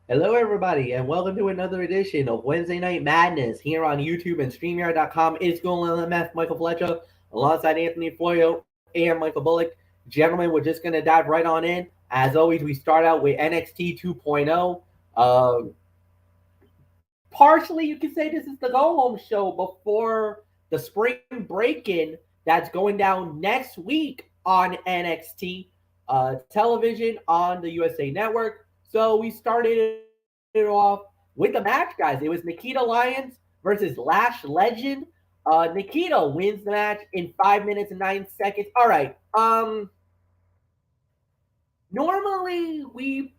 Hello, everybody, and welcome to another edition of Wednesday Night Madness here on YouTube and StreamYard.com. It's going MF Michael Fletcher alongside Anthony Florio and Michael Bullock. Gentlemen, we're just going to dive right on in. As always, we start out with NXT 2.0. Partially, you can say this is the go home show before the spring break in that's going down next week on NXT television on the USA Network. So we started it off with the match, guys. It was Nikita Lyons versus Lash Legend. Nikita wins the match in 5 minutes and 9 seconds. All right. Normally we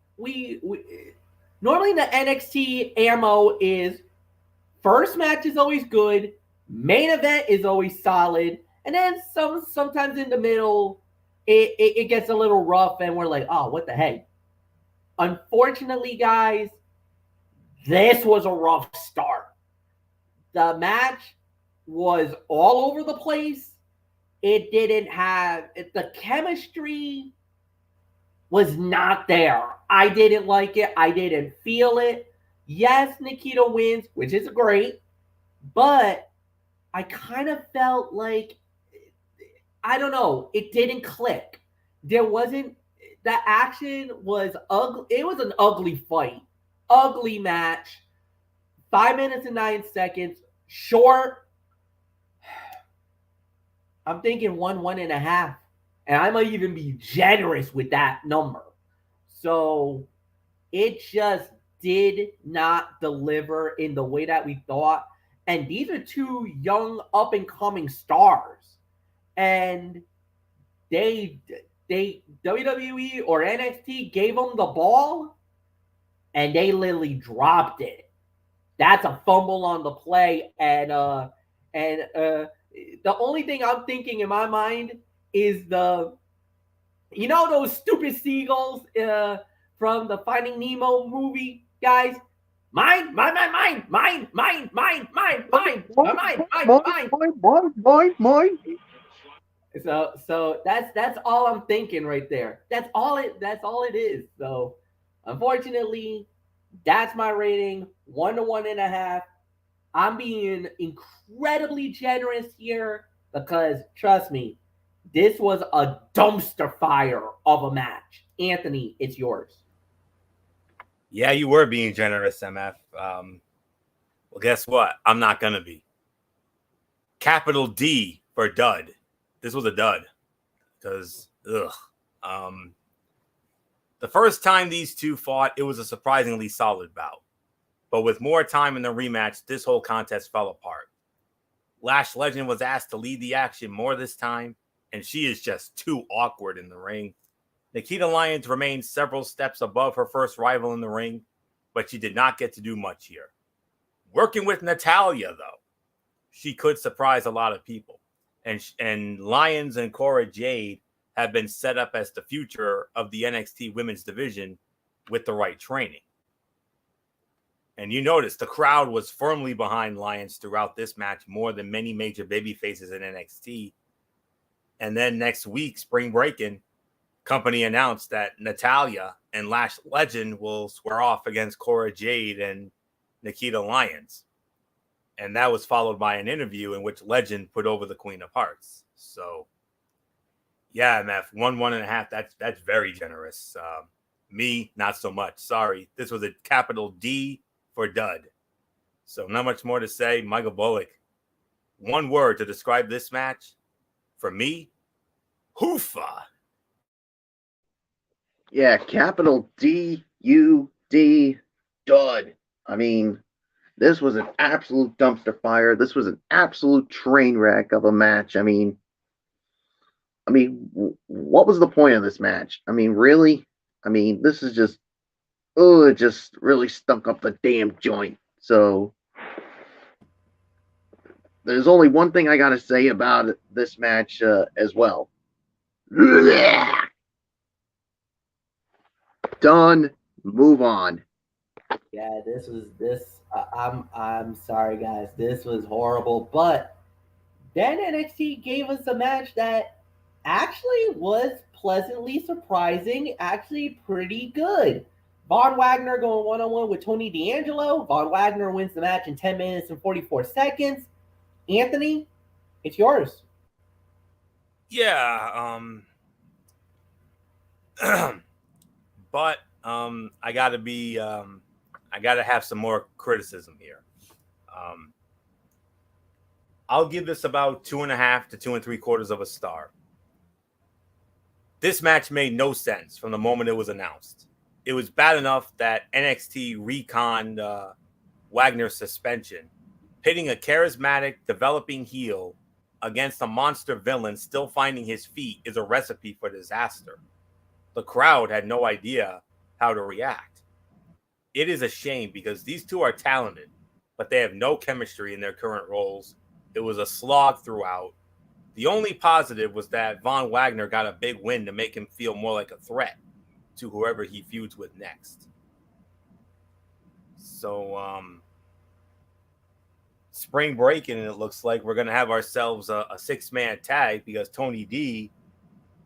normally the NXT ammo is first match is always good, main event is always solid, and then sometimes in the middle it gets a little rough and we're like, oh, what the heck. Unfortunately, guys, this was a rough start. The match was all over the place. It didn't have the chemistry was not there. I didn't like it. I didn't feel it. Yes, Nikita wins, which is great, but I kind of felt like I don't know, it didn't click. There wasn't the action was ugly. It was an ugly fight, ugly match. 5 minutes and 9 seconds, short. I'm thinking 1.5, and I might even be generous with that number. So it just did not deliver in the way that we thought. And these are two young up and coming stars. And they WWE or NXT gave them the ball and they literally dropped it. That's a fumble on the play. And the only thing I'm thinking in my mind is those stupid seagulls from the Finding Nemo movie, guys. Mine, mine, mine, mine, mine, mine, mine, mine, mine, mine, mine, Mine. So that's all I'm thinking right there. That's all it is. So unfortunately, that's my rating. 1 to 1.5. I'm being incredibly generous here because trust me, this was a dumpster fire of a match. Anthony, it's yours. Yeah, you were being generous, MF. Well, guess what? I'm not going to be. Capital D for dud. This was a dud because, the first time these two fought, it was a surprisingly solid bout. But with more time in the rematch, this whole contest fell apart. Lash Legend was asked to lead the action more this time, and she is just too awkward in the ring. Nikita Lyons remained several steps above her first rival in the ring, but she did not get to do much here. Working with Natalya, though, she could surprise a lot of people. And Lyons and Cora Jade have been set up as the future of the NXT women's division with the right training. And you notice the crowd was firmly behind Lyons throughout this match more than many major baby faces in NXT. And then next week, spring break-in, company announced that Natalya and Lash Legend will square off against Cora Jade and Nikita Lyons. And that was followed by an interview in which Legend put over the Queen of Hearts. So, yeah, MF, 1.5. That's very generous. Me, not so much. Sorry. This was a capital D for dud. So not much more to say. Michael Bullock, one word to describe this match. For me, hoofa. Yeah, capital D-U-D, dud. I mean, this was an absolute dumpster fire. This was an absolute train wreck of a match. I mean, what was the point of this match? I mean, really? I mean, this is just, it just really stunk up the damn joint. So, there's only one thing I got to say about this match as well. Done. Move on. Yeah, this was this. I'm sorry, guys. This was horrible. But then NXT gave us a match that actually was pleasantly surprising, actually pretty good. Von Wagner going one-on-one with Tony D'Angelo. Von Wagner wins the match in 10 minutes and 44 seconds. Anthony, it's yours. Yeah. But I gotta be I gotta have some more criticism here. I'll give this about 2.5 to 2 3/4 of a star. This match made no sense from the moment it was announced. It was bad enough that NXT reconned Wagner's suspension. Pitting a charismatic, developing heel against a monster villain still finding his feet is a recipe for disaster. The crowd had no idea how to react. It is a shame because these two are talented, but they have no chemistry in their current roles. It was a slog throughout. The only positive was that Von Wagner got a big win to make him feel more like a threat to whoever he feuds with next. So, spring breaking, and it looks like we're going to have ourselves a 6-man tag because Tony D,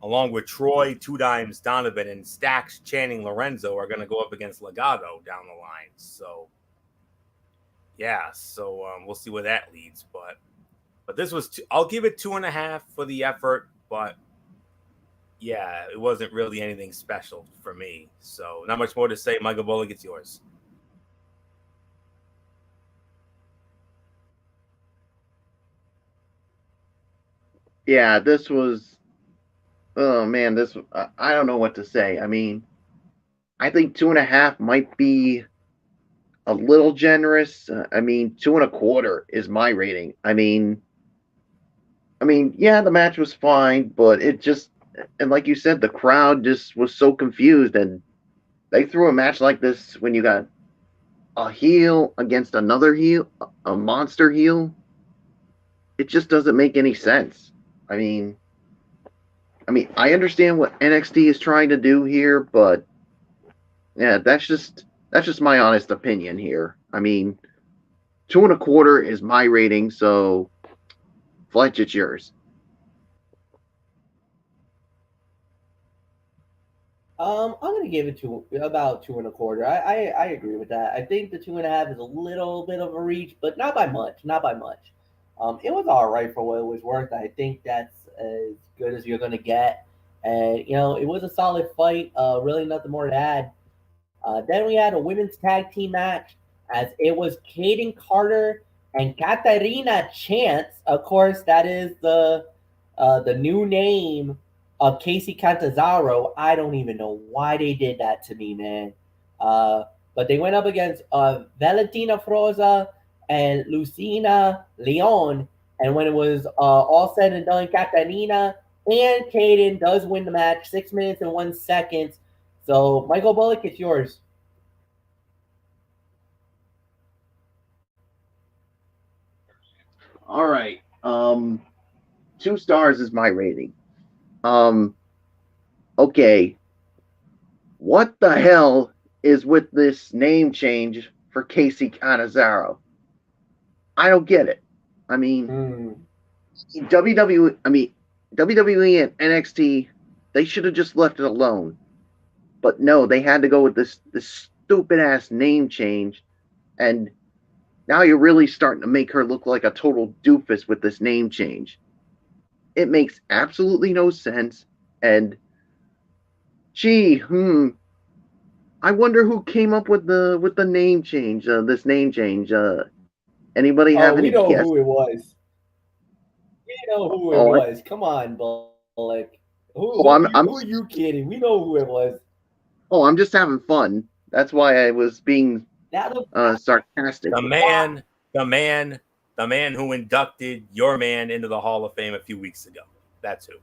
along with Troy, Two Dimes Donovan, and Stax Channing Lorenzo are going to go up against Legado down the line. So, yeah, we'll see where that leads. But this was, I'll give it 2.5 for the effort, but yeah, it wasn't really anything special for me. So not much more to say. Michael Bullock, it's yours. Yeah, this was. Oh man, this. I don't know what to say. I mean, I think 2.5 might be a little generous. I mean, 2.25 is my rating. I mean, yeah, the match was fine, but it just, and like you said, the crowd just was so confused, and they threw a match like this when you got a heel against another heel, a monster heel. It just doesn't make any sense. I mean, I understand what NXT is trying to do here, but yeah, that's just my honest opinion here. I mean, 2.25 is my rating, so Fletch, it's yours. I'm gonna give it about 2.25. I agree with that. I think the 2.5 is a little bit of a reach, but not by much. Not by much. It was all right for what it was worth. I think that's as good as you're gonna get, and it was a solid fight. Really nothing more to add. Then we had a women's tag team match, as it was Kaden Carter and Katarina Chance. Of course, that is the new name of Casey Cantazaro. I don't even know why they did that to me, man. But they went up against Valentina Froza and Lucina Leon. And when it was all said and done, Katarina and Kaden does win the match, 6 minutes and 1 second. So, Michael Bullock, it's yours. All right. 2 stars is my rating. Okay. What the hell is with this name change for Casey Canizaro? I don't get it. I mean, WWE and NXT, they should have just left it alone. But no, they had to go with this stupid ass name change, and now you're really starting to make her look like a total doofus with this name change. It makes absolutely no sense, and I wonder who came up with the name change, this name change. Anybody have any know guess? who it was. We know who it was. Come on, Bullock. Who are you kidding? We know who it was. Oh, I'm just having fun. That's why I was being sarcastic. The man who inducted your man into the Hall of Fame a few weeks ago. That's who.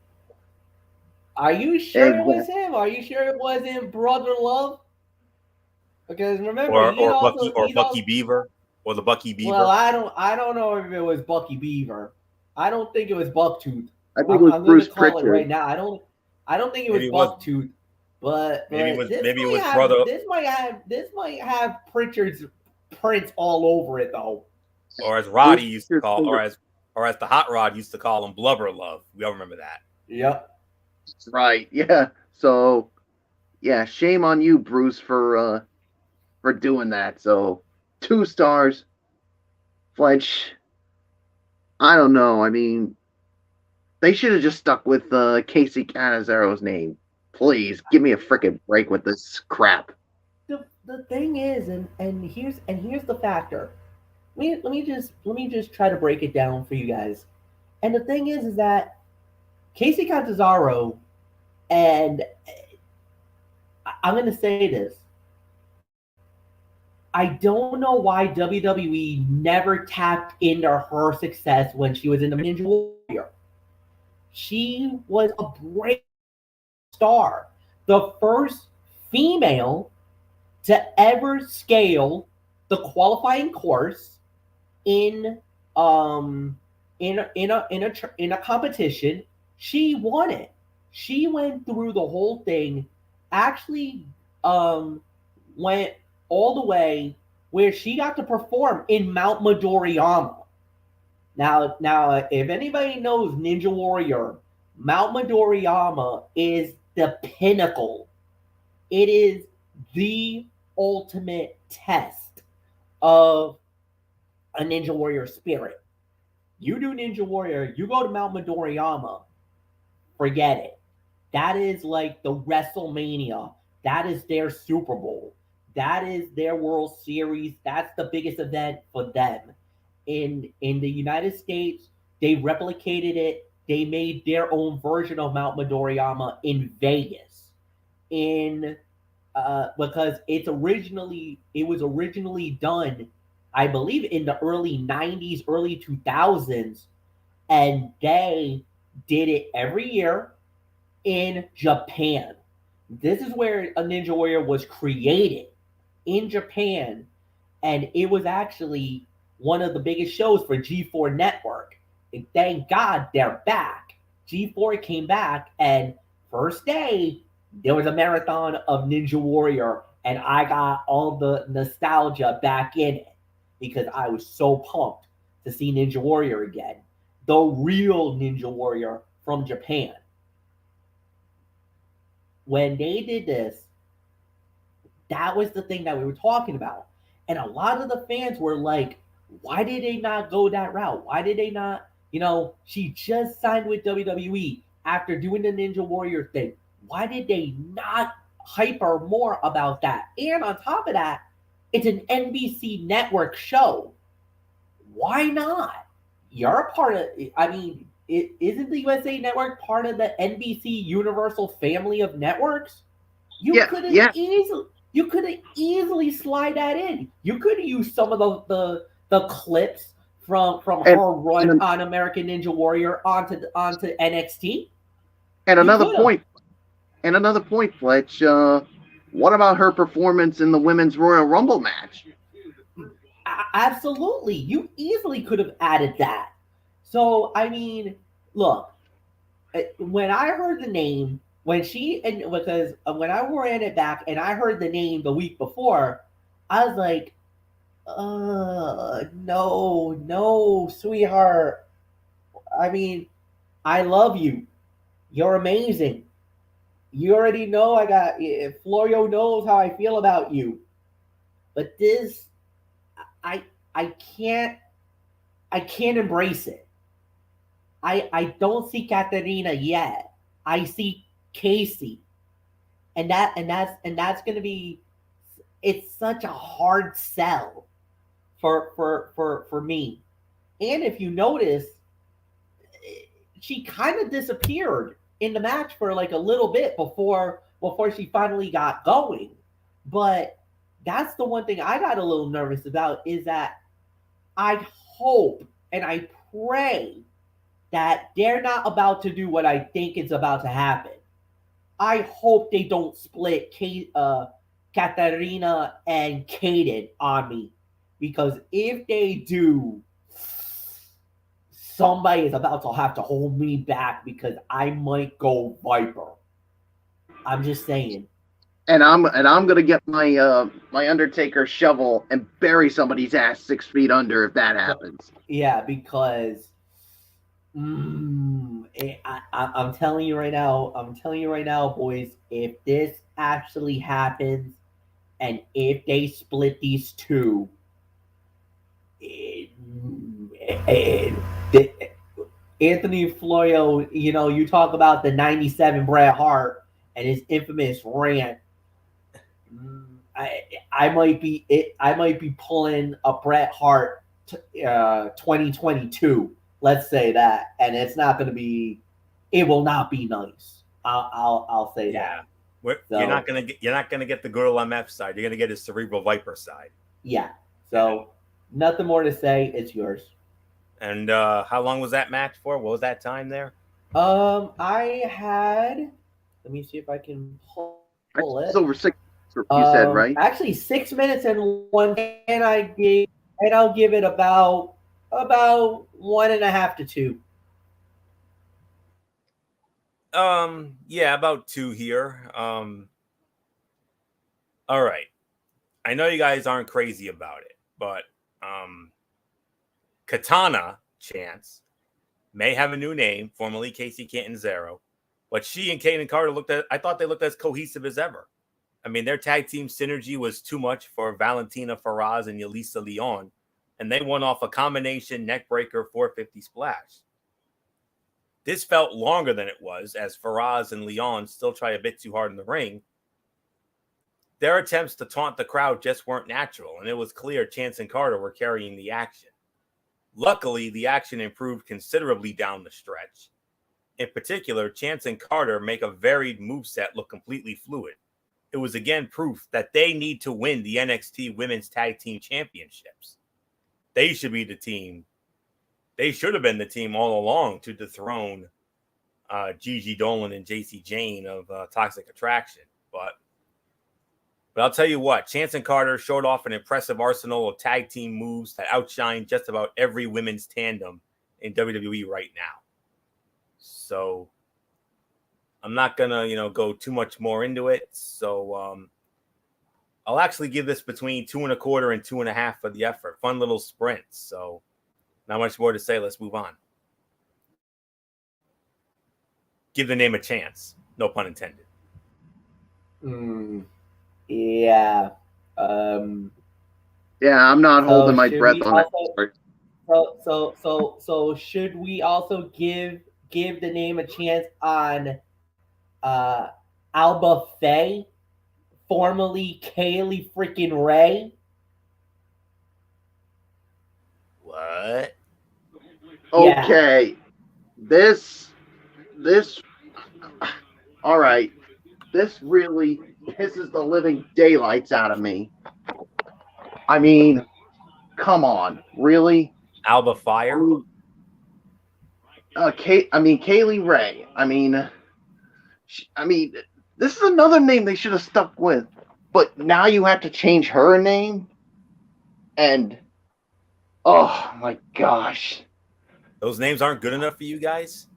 Are you sure it was him? Are you sure it wasn't Brother Love? Because remember, Bucky Beaver, or the Bucky Beaver. Well, I don't know if it was Bucky Beaver. I don't think it was Bucktooth. I think it was Bruce Pritchard. It right now. I don't think it was Bucktooth. But maybe it was Brother. This might have Pritchard's prints all over it though. Or as Roddy used to call, or as the Hot Rod used to call him, Blubber Love. We all remember that. Yep. That's right. Yeah. So yeah, shame on you, Bruce, for doing that. So 2 stars. Fletch, I don't know. I mean, they should have just stuck with Casey Canazaro's name. Please give me a freaking break with this crap. The thing is, and here's the factor. Let me just try to break it down for you guys. And the thing is that Casey Catanzaro, and I'm going to say this. I don't know why WWE never tapped into her success when she was in the Ninja Warrior. She was a great star, the first female to ever scale the qualifying course in in a competition. She won it. She went through the whole thing. Actually, went all the way where she got to perform in Mount Midoriyama. Now, if anybody knows Ninja Warrior, Mount Midoriyama is the pinnacle. It is the ultimate test of a Ninja Warrior spirit. You do Ninja Warrior, you go to Mount Midoriyama, forget it. That is like the WrestleMania. That is their Super Bowl. That is their World Series. That's the biggest event for them. In the United States, they replicated it. They made their own version of Mount Midoriyama in Vegas. In Because it was originally done, I believe, in the early 90s, early 2000s, and they did it every year in Japan. This is where a Ninja Warrior was created, in Japan, and it was actually one of the biggest shows for G4 Network. And thank God they're back. G4 came back, and first day there was a marathon of Ninja Warrior, and I got all the nostalgia back in it because I was so pumped to see Ninja Warrior again. The real Ninja Warrior from Japan. When they did this, that was the thing that we were talking about. And a lot of the fans were like, why did they not go that route? Why did they not, she just signed with WWE after doing the Ninja Warrior thing. Why did they not hype her more about that? And on top of that, it's an NBC network show. Why not? You're a part of, isn't the USA Network part of the NBC Universal family of networks? You could have easily slide that in. You could use some of the clips from her run on American Ninja Warrior onto NXT. And another point, Fletch. What about her performance in the Women's Royal Rumble match? Absolutely, you easily could have added that. So look, when I heard the name, because when I ran it back and I heard the name the week before, I was like, no, sweetheart. I love you. You're amazing. You already know Florio knows how I feel about you. But this, I can't embrace it. I don't see Katarina yet. I see Casey. And that's gonna be, it's such a hard sell for me. And if you notice, she kind of disappeared in the match for like a little bit before she finally got going. But that's the one thing I got a little nervous about, is that I hope and I pray that they're not about to do what I think is about to happen. I hope they don't split Katarina and Kaden on me, because if they do, somebody is about to have to hold me back, because I might go Viper. I'm just saying. And I'm gonna get my my Undertaker shovel and bury somebody's ass 6 feet under if that happens. Yeah, because I'm telling you right now, boys, if this actually happens, and if they split these two, Anthony Florio, you talk about the '97 Bret Hart and his infamous rant. I might be pulling a Bret Hart 2022. Let's say that, and it's not going to be. It will not be nice. I'll say that. You're not gonna get the Gorilla MF side. You're gonna get his Cerebral Viper side. Yeah. So nothing more to say. It's yours. And how long was that match for? What was that time there? I had. Let me see if I can pull it. It's over 6. You said, right? Actually, 6 minutes and 1, and I'll give it about 1.5 to 2. Yeah, about 2 here. All right. I know you guys aren't crazy about it, but Katana Chance may have a new name, formerly Casey Catanzaro, but she and Kaden Carter I thought they looked as cohesive as ever. I mean, their tag team synergy was too much for Valentina Faraz and Yelisa Leon, and they won off a combination neckbreaker 450 splash. This felt longer than it was, as Faraz and Leon still try a bit too hard in the ring. Their attempts to taunt the crowd just weren't natural, and it was clear Chance and Carter were carrying the action. Luckily, the action improved considerably down the stretch. In particular, Chance and Carter make a varied moveset look completely fluid. It was again proof that they need to win the NXT Women's Tag Team Championships. They should be the team. They should have been the team all along to dethrone Gigi Dolan and JC Jane of Toxic Attraction. But I'll tell you what, Chance and Carter showed off an impressive arsenal of tag team moves that outshine just about every women's tandem in WWE right now. So I'm not gonna, go too much more into it. So I'll actually give this between 2.25 and 2.5 for the effort. Fun little sprint. So not much more to say. Let's move on. Give the name a chance. No pun intended. Yeah. Yeah, I'm not holding my breath on it. So should we also give the name a chance on Alba Faye, formerly Kaylee freaking Ray? What? Okay. Yeah. This all right. This really pisses the living daylights out of me. I mean, come on, really? Alba Fire? Kaylee Ray. I mean, this is another name they should have stuck with. But now you have to change her name? And, oh my gosh. Those names aren't good enough for you guys?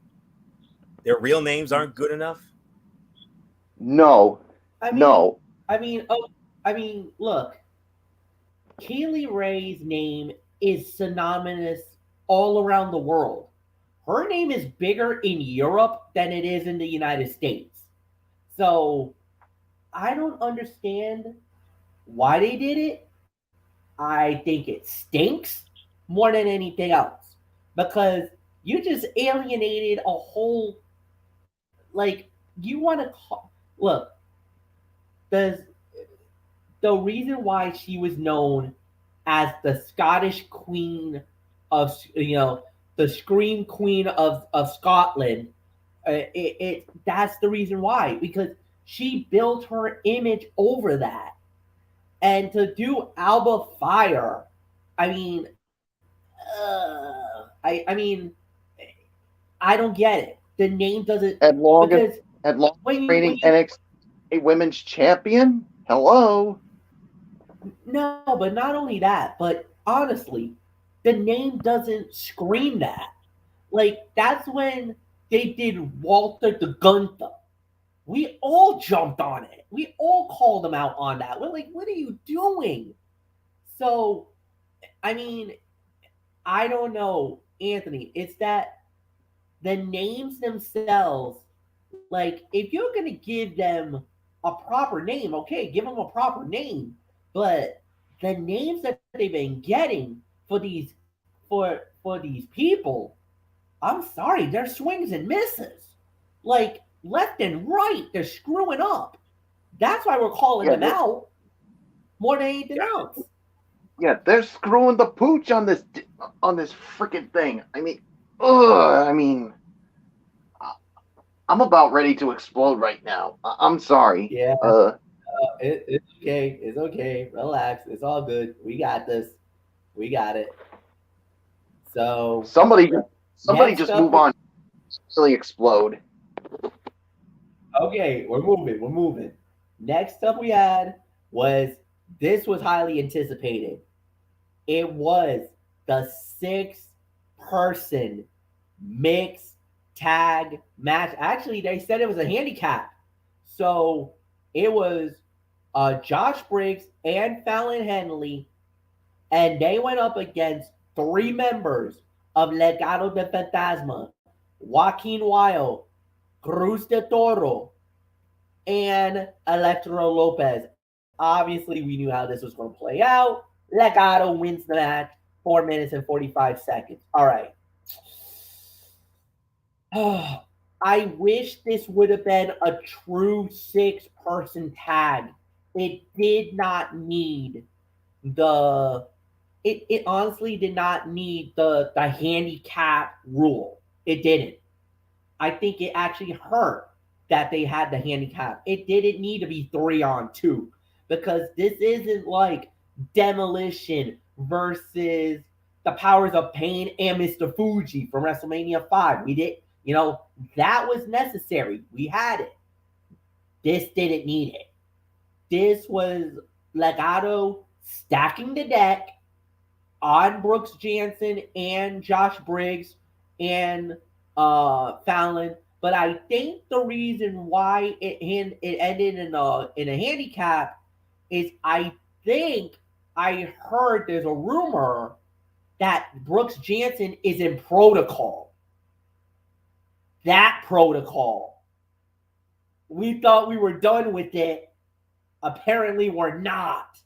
Their real names aren't good enough? No. No. Look. Kaylee Ray's name is synonymous all around the world. Her name is bigger in Europe than it is in the United States. So I don't understand why they did it. I think it stinks more than anything else, because you just alienated a whole, you want to look, the reason why she was known as the Scottish Queen of, the Scream Queen of Scotland, that's the reason why, because she built her image over that. And to do Alba Fire, I don't get it. The name doesn't. At long reigning NXT Women's Champion. Hello. No, but not only that, but honestly, the name doesn't scream that. That's when they did Walter the Gunther. We all jumped on it. We all called him out on that. We're like, what are you doing? So, I don't know, Anthony. It's that the names themselves, if you're going to give them a proper name. Okay, give them a proper name. But the names that they've been getting for these people, I'm sorry, they're swings and misses. Like left and right, they're screwing up. That's why we're calling them out more than anything else. Yeah, they're screwing the pooch on this freaking thing. I mean, ugh. I mean, I'm about ready to explode right now. I'm sorry. Yeah, it's okay. It's okay. Relax. It's all good. We got this. We got it. So somebody just up, move on. Really explode. Okay, we're moving. We're moving. Next up we had was this was highly anticipated. It was the 6-person mixed tag match. Actually, they said it was a handicap. So it was Josh Briggs and Fallon Henley, and they went up against 3 members of Legado de Fantasma, Joaquin Wilde, Cruz de Toro, and Electro Lopez. Obviously, we knew how this was going to play out. Legado wins the match, 4 minutes and 45 seconds. All right. I wish this would have been a true 6-person tag. It did not need it honestly did not need the handicap rule. It didn't. I think it actually hurt that they had the handicap. It didn't need to be 3-on-2 because this isn't like Demolition versus the Powers of Pain and Mr. Fuji from WrestleMania 5. We did, that was necessary. We had it. This didn't need it. This was Legado stacking the deck on Brooks Jansen and Josh Briggs and Fallon. But I think the reason why it ended in a handicap is I think I heard there's a rumor that Brooks Jansen is in protocol. That protocol. We thought we were done with it. Apparently we're not.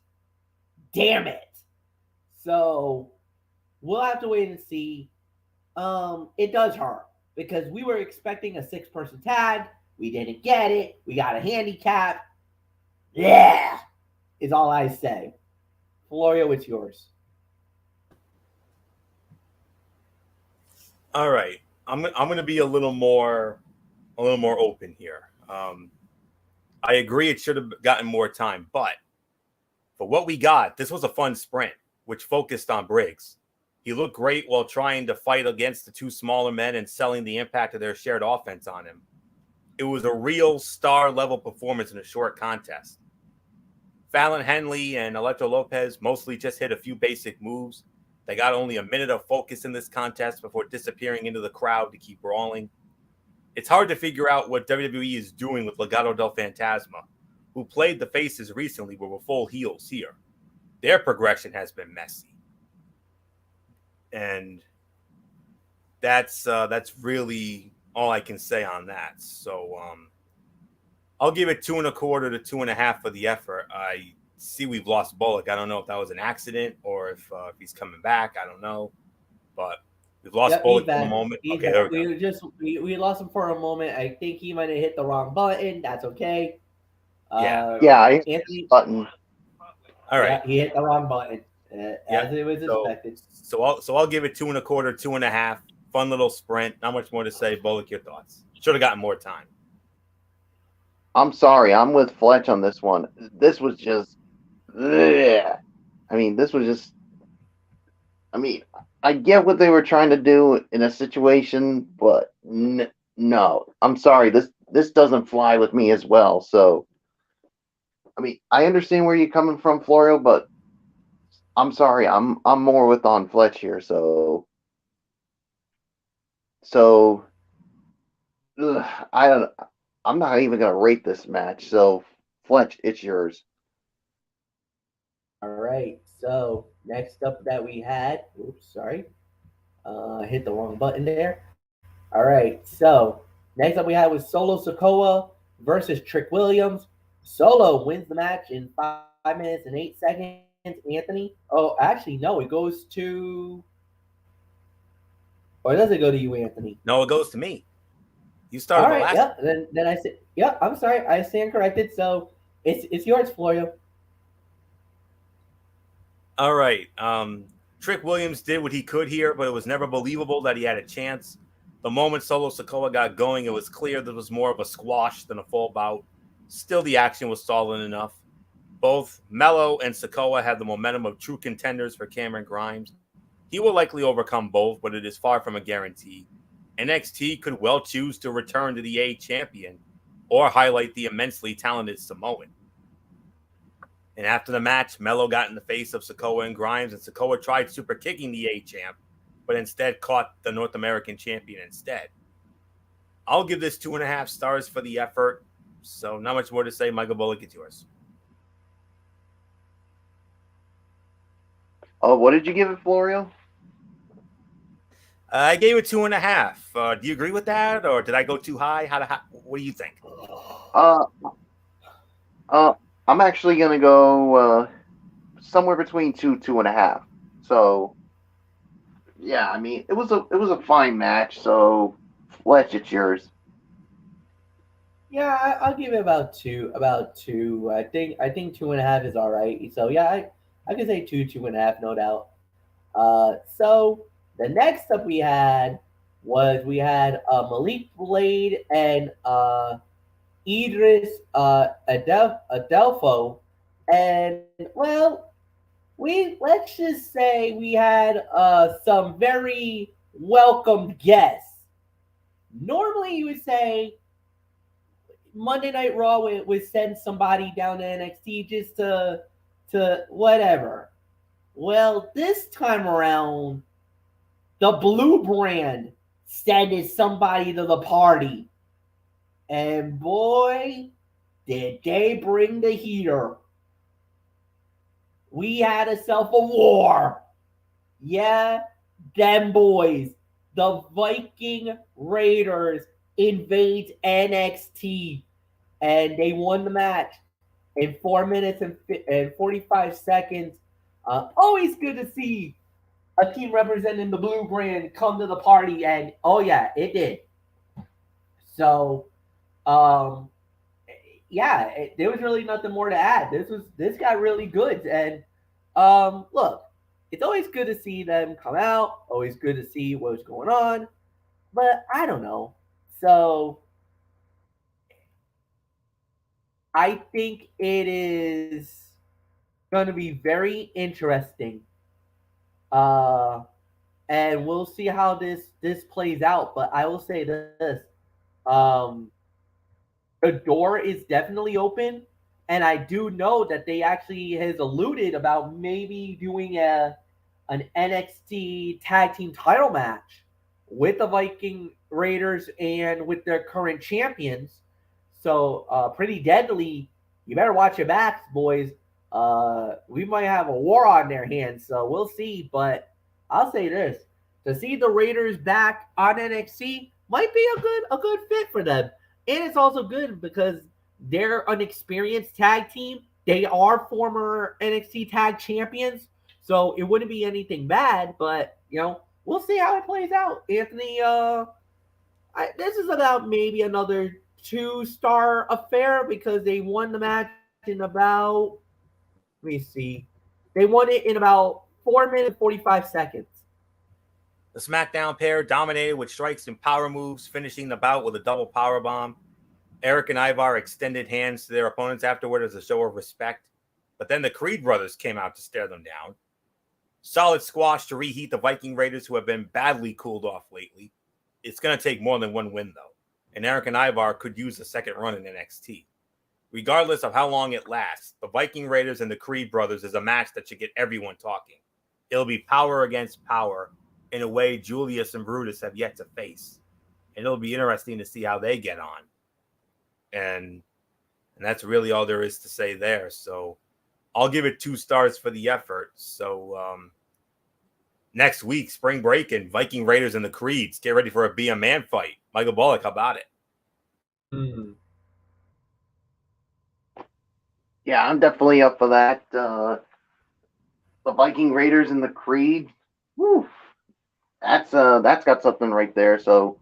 Damn it. So we'll have to wait and see. It does hurt because we were expecting a 6-person tag. We didn't get it. We got a handicap. Yeah, is all I say. Florio, it's yours. All right, I'm going to be a little more open here. I agree it should have gotten more time, but for what we got, this was a fun sprint, which focused on Briggs. He looked great while trying to fight against the 2 smaller men and selling the impact of their shared offense on him. It was a real star-level performance in a short contest. Fallon Henley and Electro Lopez mostly just hit a few basic moves. They got only a minute of focus in this contest before disappearing into the crowd to keep brawling. It's hard to figure out what WWE is doing with Legado del Fantasma, who played the faces recently but were full heels here. Their progression has been messy. And that's really all I can say on that. So I'll give it 2.25 to 2.5 for the effort. I see we've lost Bullock. I don't know if that was an accident or if he's coming back. I don't know, but we've lost Bullock for a moment. Okay, there we go. We lost him for a moment. I think he might have hit the wrong button. That's okay. I hit the button. All right, yeah, he hit the wrong button. As it was expected. So I'll give it 2.25, 2.5. Fun little sprint. Not much more to say. Bullock, your thoughts? Should have gotten more time. I'm sorry. I'm with Fletch on this one. This was just. Ugh. I mean, this was just. I mean, I get what they were trying to do in a situation, but no. I'm sorry. This doesn't fly with me as well. So, I mean, I understand where you're coming from, Florio, but I'm sorry. I'm more with on Fletch here. So I'm not even gonna rate this match. So Fletch, it's yours. All right. So next up that we had, hit the wrong button there. All right. So next up we had was Solo Socoa versus Trick Williams. Solo wins the match in 5 minutes and 8 seconds. Anthony. Oh, actually, no. It goes to. Or does it go to you, Anthony? No, it goes to me. You All started the right. last. Yep. Then I said. Yep. I'm sorry. I stand corrected. So it's yours, Florio. All right. Trick Williams did what he could here, but it was never believable that he had a chance. The moment Solo Socoa got going, it was clear that it was more of a squash than a full bout. Still, the action was solid enough. Both Mello and Socoa had the momentum of true contenders for Cameron Grimes. He will likely overcome both, but it is far from a guarantee. NXT could well choose to return to the A champion or highlight the immensely talented Samoan. And after the match, Mello got in the face of Socoa and Grimes, and Socoa tried super kicking the A champ, but instead caught the North American champion instead. I'll give this 2.5 stars for the effort. So not much more to say. Michael Bullock, it's yours. Oh, what did you give it, Florio? I gave it 2.5. Do you agree with that, or did I go too high? What do you think? I'm actually gonna go somewhere between 2.5. So, yeah, I mean, it was a fine match. So, Fletch, it's yours. Yeah, I'll give it about two. About two. I think 2.5 is all right. So yeah, I can say 2.5, no doubt. So the next up we had Malik Blade and Idris Adelfo, and well, we let's just say we had some very welcome guests. Normally, you would say Monday Night Raw would send somebody down to NXT just to whatever. Well, this time around, the Blue Brand sending somebody to the party, and boy, did they bring the heater. We had ourselves a war. Yeah, them boys, the Viking Raiders invade NXT, and they won the match in 4 minutes and 45 seconds. Always good to see a team representing the Blue Brand come to the party, and oh yeah, it did. So, um, yeah, there was really nothing more to add. This got really good, and look, it's always good to see them come out. Always good to see what's going on, but I don't know. So I think it is going to be very interesting, uh, and we'll see how this plays out. But I will say this: um, the door is definitely open, and I do know that they actually has alluded about maybe doing an NXT tag team title match with the Viking Raiders and with their current champions. So pretty deadly. You better watch your backs, boys. We might have a war on their hands, so we'll see. But I'll say this: to see the Raiders back on NXT might be a good fit for them, and it's also good because they're an experienced tag team. They are former NXT tag champions, so it wouldn't be anything bad. But we'll see how it plays out. Anthony, this is about maybe another 2-star affair because they won the match in about, let me see, they won it in about 4 minutes 45 seconds. The SmackDown pair dominated with strikes and power moves, finishing the bout with a double power bomb. Eric and Ivar extended hands to their opponents afterward as a show of respect, but then the Creed brothers came out to stare them down. Solid squash to reheat the Viking Raiders, who have been badly cooled off lately. It's going to take more than one win, though, and Eric and Ivar could use a second run in NXT. Regardless of how long it lasts, the Viking Raiders and the Creed brothers is a match that should get everyone talking. It'll be power against power in a way Julius and Brutus have yet to face, and it'll be interesting to see how they get on. And that's really all there is to say there. So I'll give it 2 stars for the effort. So next week, spring break, and Viking Raiders and the Creeds. Get ready for a Be a Man fight. Michael Bullock, how about it? Yeah, I'm definitely up for that. The Viking Raiders and the Creed. Woo, that's got something right there. So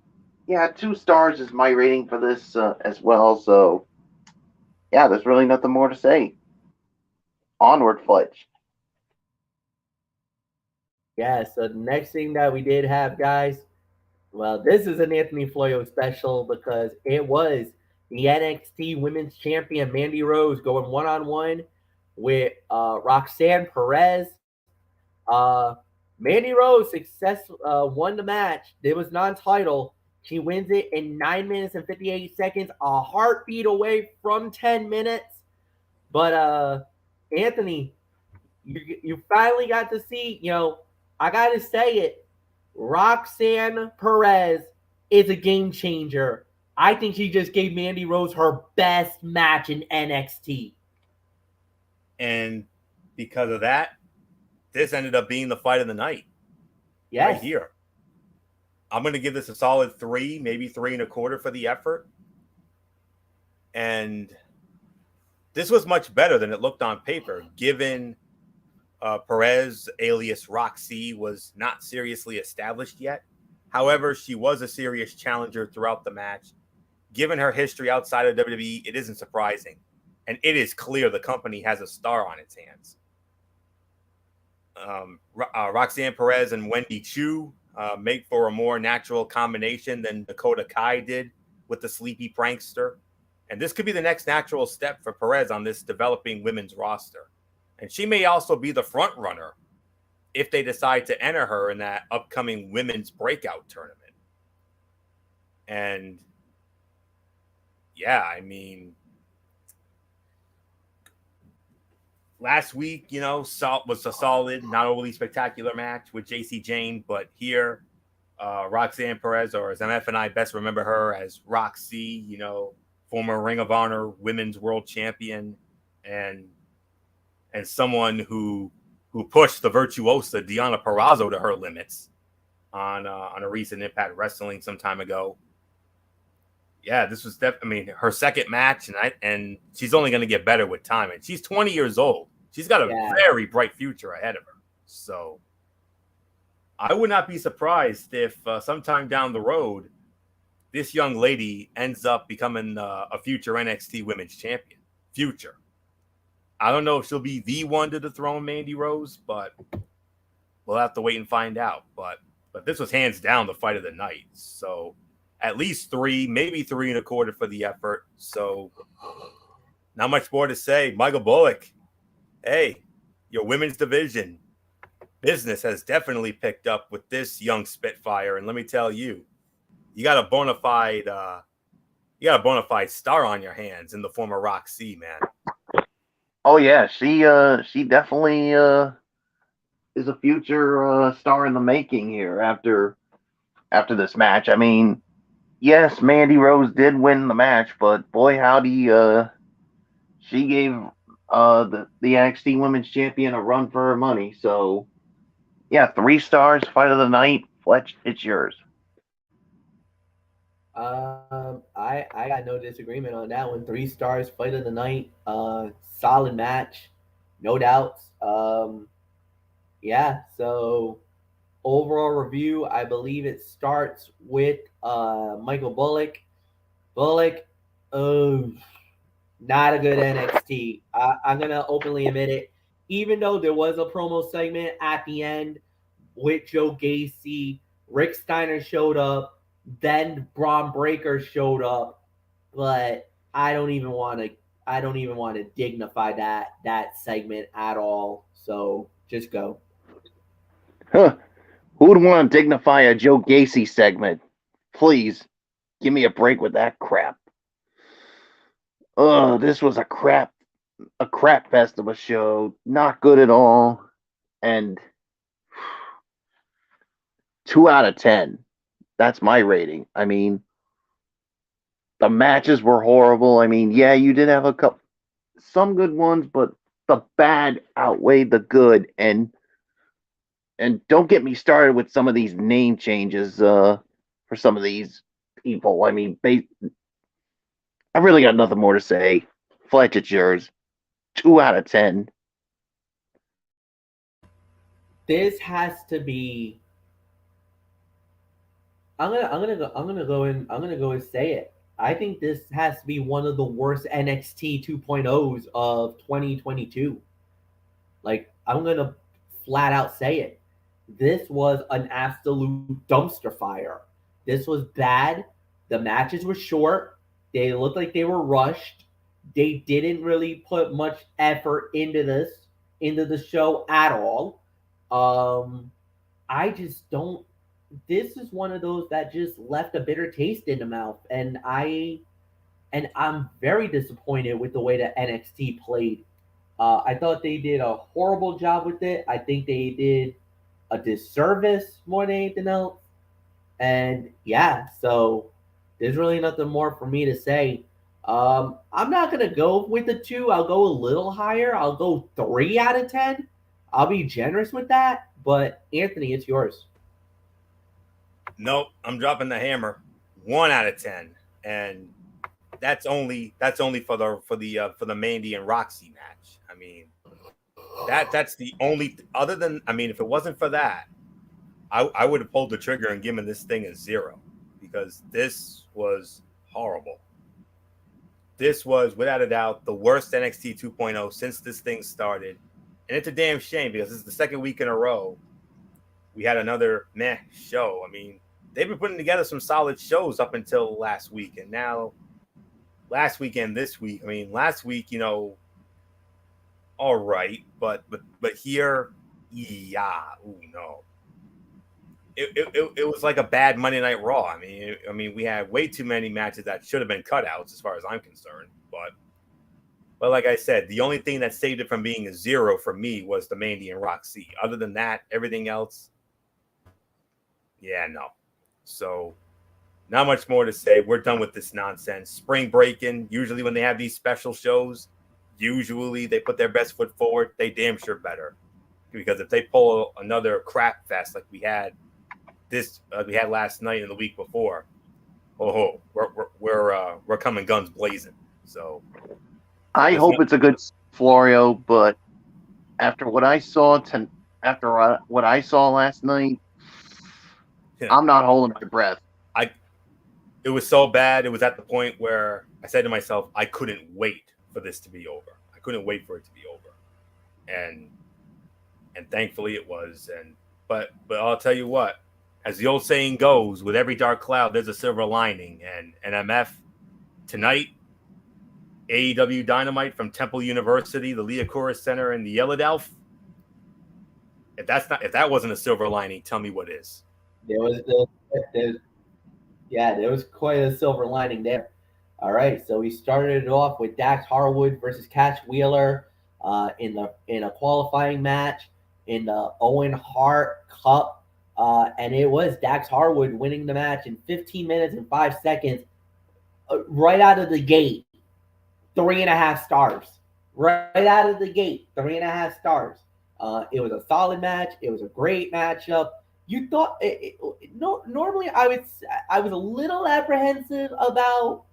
yeah, 2 stars is my rating for this as well. So yeah, there's really nothing more to say. Onward, Fletch. Yeah, so the next thing that we did have, guys, well, this is an Anthony Floyo special because it was the NXT Women's Champion Mandy Rose going one-on-one with Roxanne Perez. Uh, Mandy Rose won the match. It was non-title. She wins it in 9 minutes and 58 seconds, a heartbeat away from 10 minutes. But Anthony, you finally got to see, I got to say it. Roxanne Perez is a game changer. I think she just gave Mandy Rose her best match in NXT. And because of that, this ended up being the fight of the night. Yes. Right here. I'm going to give this a solid 3, maybe 3.25 for the effort. And this was much better than it looked on paper, given Perez, alias Roxy, was not seriously established yet. However, she was a serious challenger throughout the match. Given her history outside of WWE, it isn't surprising. And it is clear the company has a star on its hands. Roxanne Perez and Wendy Chu make for a more natural combination than Dakota Kai did with the sleepy prankster. And this could be the next natural step for Perez on this developing women's roster. And she may also be the front runner if they decide to enter her in that upcoming women's breakout tournament. And yeah, I mean, last week, was a solid, not overly spectacular match with JC Jane, but here, Roxanne Perez, or as MF and I best remember her as Roxy, former Ring of Honor Women's World Champion, and someone who pushed the virtuosa Deonna Purrazzo to her limits on a recent Impact Wrestling some time ago. Yeah, this was her second match, and she's only going to get better with time. And she's 20 years old. She's got a very bright future ahead of her. So I would not be surprised if sometime down the road, this young lady ends up becoming a future NXT Women's Champion. Future. I don't know if she'll be the one to dethrone Mandy Rose, but we'll have to wait and find out. But this was hands down the fight of the night. So at least 3, maybe 3.25 for the effort. So not much more to say. Michael Bullock, hey, your women's division business has definitely picked up with this young Spitfire. And let me tell you, you got a bona fide star on your hands in the form of Roxy, man. Oh yeah, she definitely is a future star in the making here after this match. I mean, yes, Mandy Rose did win the match, but boy howdy, she gave the NXT Women's Champion a run for her money. So yeah, 3 stars, fight of the night. Fletch, it's yours. I got no disagreement on that one. 3 stars, fight of the night, solid match, no doubts. Yeah, so overall review, I believe it starts with Michael Bullock. Bullock, not a good NXT. I'm gonna openly admit it. Even though there was a promo segment at the end with Joe Gacy, Rick Steiner showed up. Then Braun Breaker showed up, but I don't even want to dignify that segment at all. So just go. Huh. Who would want to dignify a Joe Gacy segment? Please, give me a break with that crap. This was a crap fest of a show. Not good at all. And 2 out of 10. That's my rating. I mean, the matches were horrible. I mean, yeah, you did have some good ones, but the bad outweighed the good. And don't get me started with some of these name changes for some of these people. I mean, I really got nothing more to say. Fletch, it's yours. 2 out of 10. This has to be. I'm gonna go and say it. I think this has to be one of the worst NXT 2.0s of 2022. Like, I'm gonna flat out say it. This was an absolute dumpster fire. This was bad. The matches were short. They looked like they were rushed. They didn't really put much effort into the show at all. I just don't. This is one of those that just left a bitter taste in the mouth, and I'm very disappointed with the way that NXT played. I thought they did a horrible job with it. I think they did a disservice more than anything else. And yeah, so there's really nothing more for me to say. I'm not gonna go with the 2. I'll go a little higher. I'll go 3 out of 10. I'll be generous with that. But Anthony, it's yours. Nope, I'm dropping the hammer. 1 out of 10, and that's only for the Mandy and Roxy match. I mean, that's the only other than, I mean, if it wasn't for that, I would have pulled the trigger and given this thing a 0, because this was horrible. This was without a doubt the worst NXT 2.0 since this thing started, and it's a damn shame because this is the second week in a row we had another meh show. I mean, they've been putting together some solid shows up until last week, and now last weekend, this week. I mean, last week, all right, but here, yeah, ooh, no. It was like a bad Monday Night Raw. I mean, we had way too many matches that should have been cutouts, as far as I'm concerned. But like I said, the only thing that saved it from being a 0 for me was the Mandy and Roxy. Other than that, everything else, yeah, no. So, not much more to say. We're done with this nonsense. Spring breaking, usually when they have these special shows, usually they put their best foot forward. They damn sure better. Because if they pull another crap fest like we had last night and the week before, we're coming guns blazing. So I hope it's a good Florio, but after what I saw last night, yeah, I'm not holding my breath. It was so bad. It was at the point where I said to myself, I couldn't wait for this to be over. I couldn't wait for it to be over. And thankfully it was. But I'll tell you what, as the old saying goes, with every dark cloud, there's a silver lining. And MF tonight, AEW Dynamite from Temple University, the Liacouras Center in the Yeladelph. If that wasn't a silver lining, tell me what is. There was quite a silver lining there. All right, so we started it off with Dax Harwood versus Cash Wheeler in a qualifying match in the Owen Hart Cup, and it was Dax Harwood winning the match in 15 minutes and 5 seconds, right out of the gate. 3.5 stars. Right out of the gate, 3.5 stars. It was a solid match. It was a great matchup. You thought normally I was a little apprehensive about,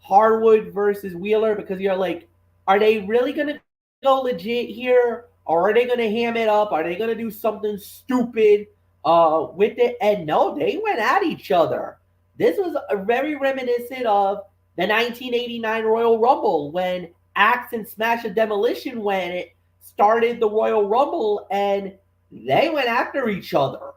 Harwood versus Wheeler, because you're like, are they really gonna go legit here, or are they gonna ham it up? Are they gonna do something stupid with it? And no, they went at each other. This was very reminiscent of the 1989 Royal Rumble, when Axe and Smash of Demolition started the Royal Rumble, and they went after each other.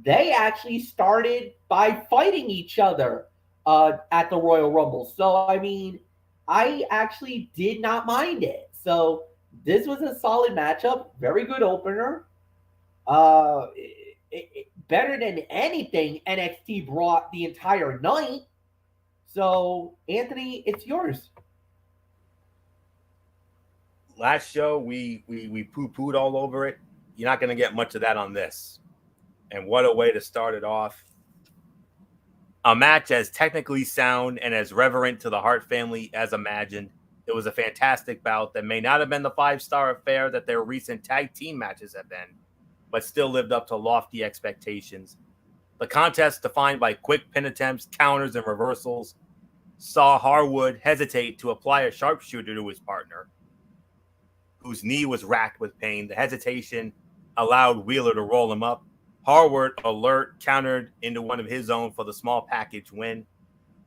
They actually started by fighting each other at the Royal Rumble. So, I mean, I actually did not mind it. So, this was a solid matchup. Very good opener. Better than anything NXT brought the entire night. So, Anthony, it's yours. Last show, we poo-pooed all over it. You're not going to get much of that on this. And what a way to start it off. A match as technically sound and as reverent to the Hart family as imagined. It was a fantastic bout that may not have been the 5-star affair that their recent tag team matches have been, but still lived up to lofty expectations. The contest, defined by quick pin attempts, counters, and reversals, saw Harwood hesitate to apply a sharpshooter to his partner, whose knee was racked with pain. The hesitation allowed Wheeler to roll him up. Harwood, alert, countered into one of his own for the small package win.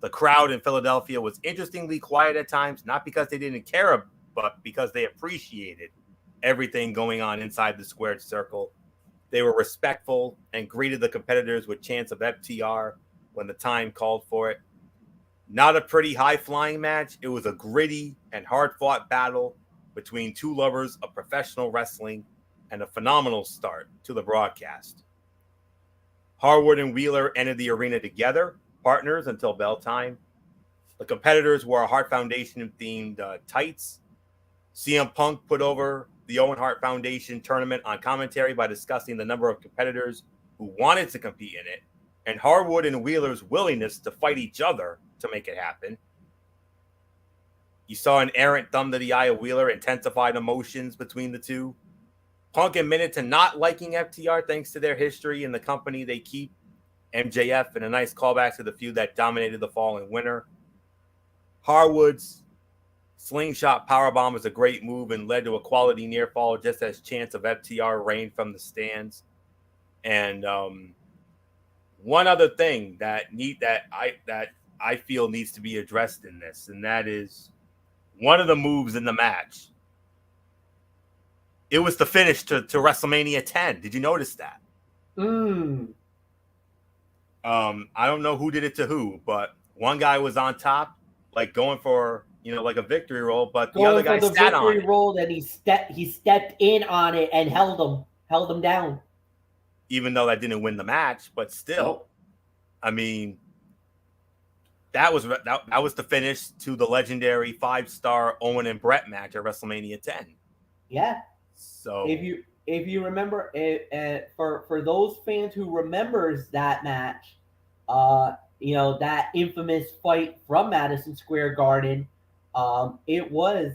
The crowd in Philadelphia was interestingly quiet at times, not because they didn't care, but because they appreciated everything going on inside the squared circle. They were respectful and greeted the competitors with chants of FTR when the time called for it. Not a pretty high-flying match. It was a gritty and hard-fought battle between two lovers of professional wrestling and a phenomenal start to the broadcast. Harwood and Wheeler entered the arena together, partners until bell time. The competitors wore Hart Foundation-themed tights. CM Punk put over the Owen Hart Foundation tournament on commentary by discussing the number of competitors who wanted to compete in it, and Harwood and Wheeler's willingness to fight each other to make it happen. You saw an errant thumb to the eye of Wheeler, intensified emotions between the two. Punk admitted to not liking FTR thanks to their history and the company they keep, MJF, and a nice callback to the feud that dominated the fall and winter. Harwood's slingshot powerbomb was a great move and led to a quality near fall just as chants of FTR rained from the stands. And one other thing that I feel needs to be addressed in this, and that is one of the moves in the match. It was the finish to WrestleMania 10. Did you notice that? I don't know who did it to who, but one guy was on top, like going for, like a victory roll, but the other guy sat on it. Roll, and he stepped in on it and held him down. Even though that didn't win the match, but still, I mean, that was the finish to the legendary 5-star Owen and Brett match at WrestleMania 10. Yeah. So if you remember, for those fans who remembers that match, that infamous fight from Madison Square Garden, it was,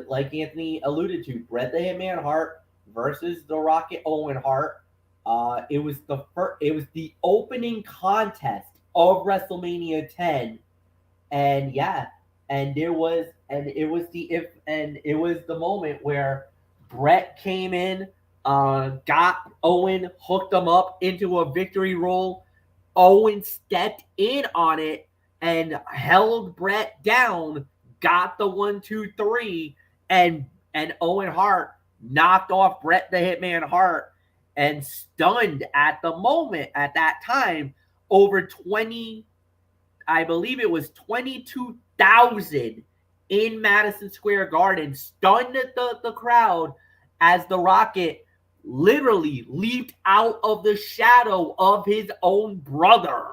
like Anthony alluded to, Bret the Hitman Hart versus the Rocket Owen Hart. It was the opening contest of WrestleMania 10, and it was the moment where Bret came in, got Owen, hooked him up into a victory roll. Owen stepped in on it and held Bret down, got the 1, 2, 3, and Owen Hart knocked off Bret the Hitman Hart and stunned at that time over 20, I believe it was 22,000 in Madison Square Garden, stunned the crowd as the Rocket literally leaped out of the shadow of his own brother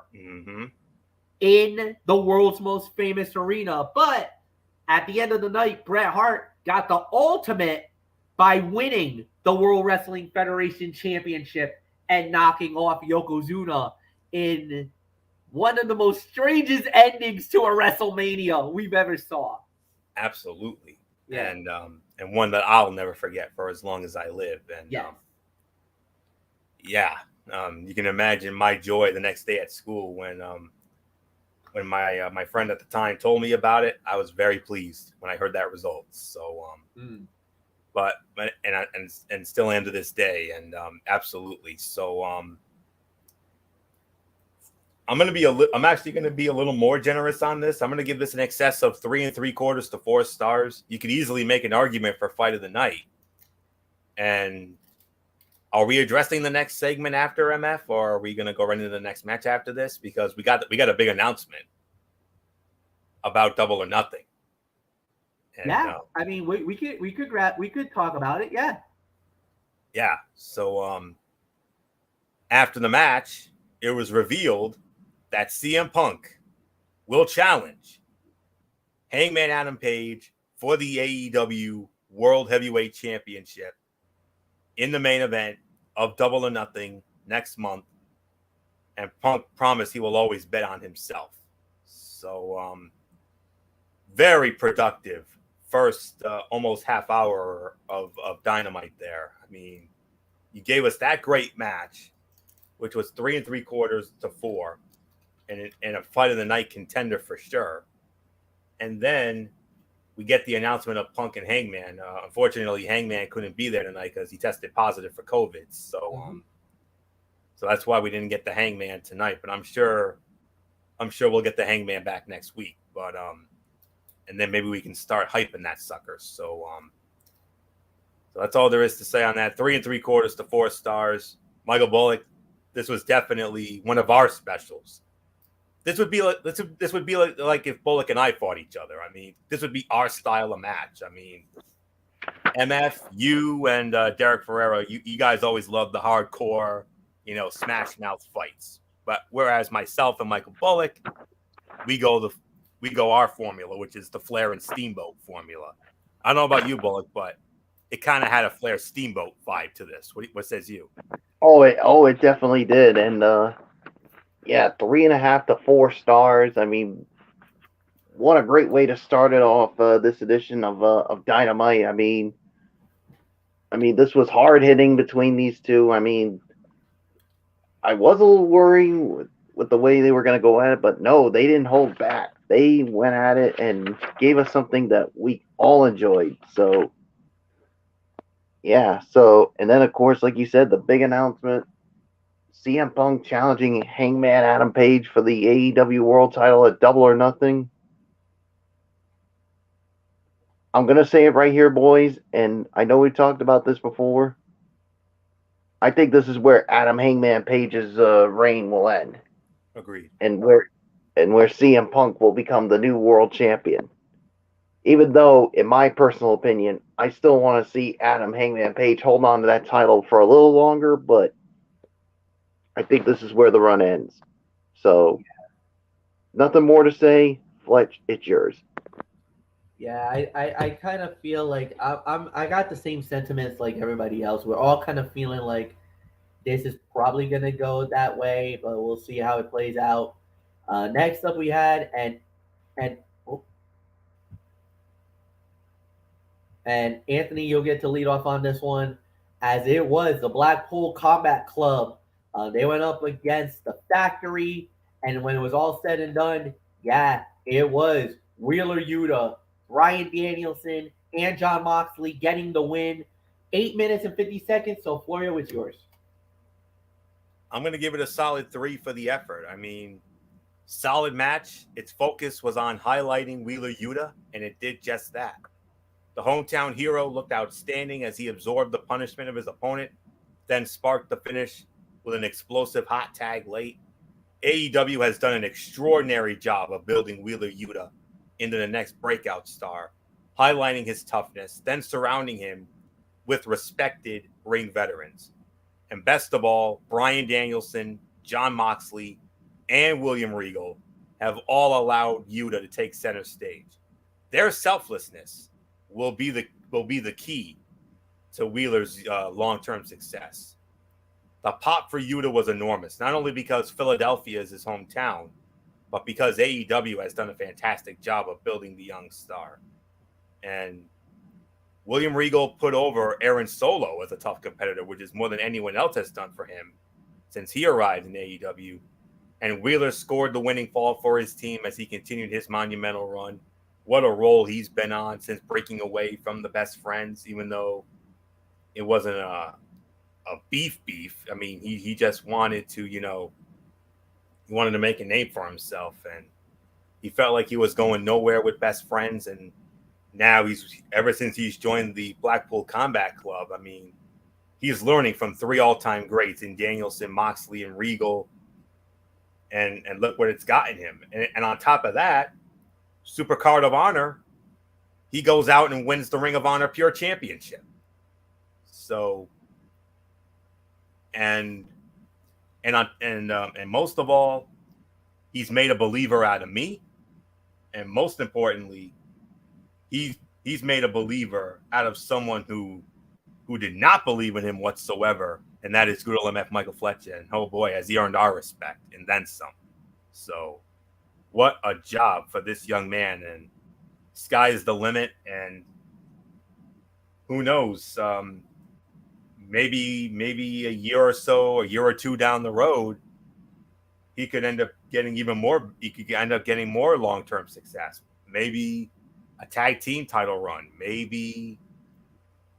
in the world's most famous arena. But at the end of the night, Bret Hart got the ultimate by winning the World Wrestling Federation Championship and knocking off Yokozuna in one of the most strangest endings to a WrestleMania we've ever saw. Absolutely. Yeah. And one that I'll never forget for as long as I live. And you can imagine my joy the next day at school when my friend at the time told me about it. I was very pleased when I heard that result. So but still am to this day, and absolutely. So I'm actually going to be a little more generous on this. I'm going to give this an excess of 3 3/4 to 4 stars. You could easily make an argument for fight of the night. And are we addressing the next segment after MF, or are we going to go right into the next match after this? Because we got a big announcement about Double or Nothing. And, I mean, we could talk about it. Yeah. Yeah. So after the match, it was revealed that CM Punk will challenge Hangman Adam Page for the AEW World Heavyweight Championship in the main event of Double or Nothing next month. And Punk promised he will always bet on himself. So very productive first almost half hour of Dynamite there. I mean, you gave us that great match, which was 3 3/4 to 4, and a fight of the night contender for sure. And then we get the announcement of Punk and Hangman. Unfortunately, Hangman couldn't be there tonight because he tested positive for COVID. So so that's why we didn't get the Hangman tonight. But I'm sure we'll get the Hangman back next week. But and then maybe we can start hyping that sucker. So so that's all there is to say on that. 3 3/4 to 4 stars. Michael Bullock, this was definitely one of our specials. This would be like if Bullock and I fought each other. I mean, this would be our style of match. I mean, MF, you and Derek Ferrero, you guys always love the hardcore, smash mouth fights. But whereas myself and Michael Bullock, we go our formula, which is the Flair and Steamboat formula. I don't know about you, Bullock, but it kind of had a Flair Steamboat vibe to this. What says you? It definitely did, and 3.5 to 4 stars. I mean, what a great way to start it off this edition of Dynamite. I mean, this was hard hitting between these two. I mean, I was a little worried with the way they were going to go at it, but no, they didn't hold back. They went at it and gave us something that we all enjoyed. So, yeah. So, and then of course, like you said, the big announcement. CM Punk challenging Hangman Adam Page for the AEW World Title at Double or Nothing. I'm going to say it right here, boys, and I know we talked about this before. I think this is where Adam Hangman Page's reign will end. Agreed. And where CM Punk will become the new world champion. Even though, in my personal opinion, I still want to see Adam Hangman Page hold on to that title for a little longer, but I think this is where the run ends. So, nothing more to say. Fletch, it's yours. Yeah, I kind of feel like I got the same sentiments like everybody else. We're all kind of feeling like this is probably gonna go that way, but we'll see how it plays out. Next up, we had and Anthony, you'll get to lead off on this one, as it was the Blackpool Combat Club. They went up against the Factory, and when it was all said and done, yeah, it was Wheeler Yuta, Bryan Danielson, and Jon Moxley getting the win. 8 minutes and 50 seconds. So, Florio, it's yours. I'm going to give it a solid 3 for the effort. I mean, solid match. Its focus was on highlighting Wheeler Yuta, and it did just that. The hometown hero looked outstanding as he absorbed the punishment of his opponent, then sparked the finish with an explosive hot tag late. AEW has done an extraordinary job of building Wheeler Yuta into the next breakout star, highlighting his toughness, then surrounding him with respected ring veterans. And best of all, Bryan Danielson, Jon Moxley, and William Regal have all allowed Yuta to take center stage. Their selflessness will be the key to Wheeler's long-term success. The pop for Yuta was enormous, not only because Philadelphia is his hometown, but because AEW has done a fantastic job of building the young star. And William Regal put over Aaron Solo as a tough competitor, which is more than anyone else has done for him since he arrived in AEW. And Wheeler scored the winning fall for his team as he continued his monumental run. What a role he's been on since breaking away from the Best Friends, even though it wasn't a beef. I mean, he just wanted to, he wanted to make a name for himself, and he felt like he was going nowhere with Best Friends. And now ever since he's joined the Blackpool Combat Club, I mean, he's learning from 3 all-time greats in Danielson, Moxley, and Regal. And look what it's gotten him. And on top of that, Super Card of Honor, he goes out and wins the Ring of Honor Pure Championship. So, and most of all, he's made a believer out of me, and most importantly, he's made a believer out of someone who did not believe in him whatsoever, and that is Good Old MF Michael Fletcher. And oh boy, has he earned our respect and then some. So, what a job for this young man, and sky is the limit. And who knows? Maybe a year or two down the road, he could end up getting even more. He could end up getting more long-term success. Maybe a tag team title run, maybe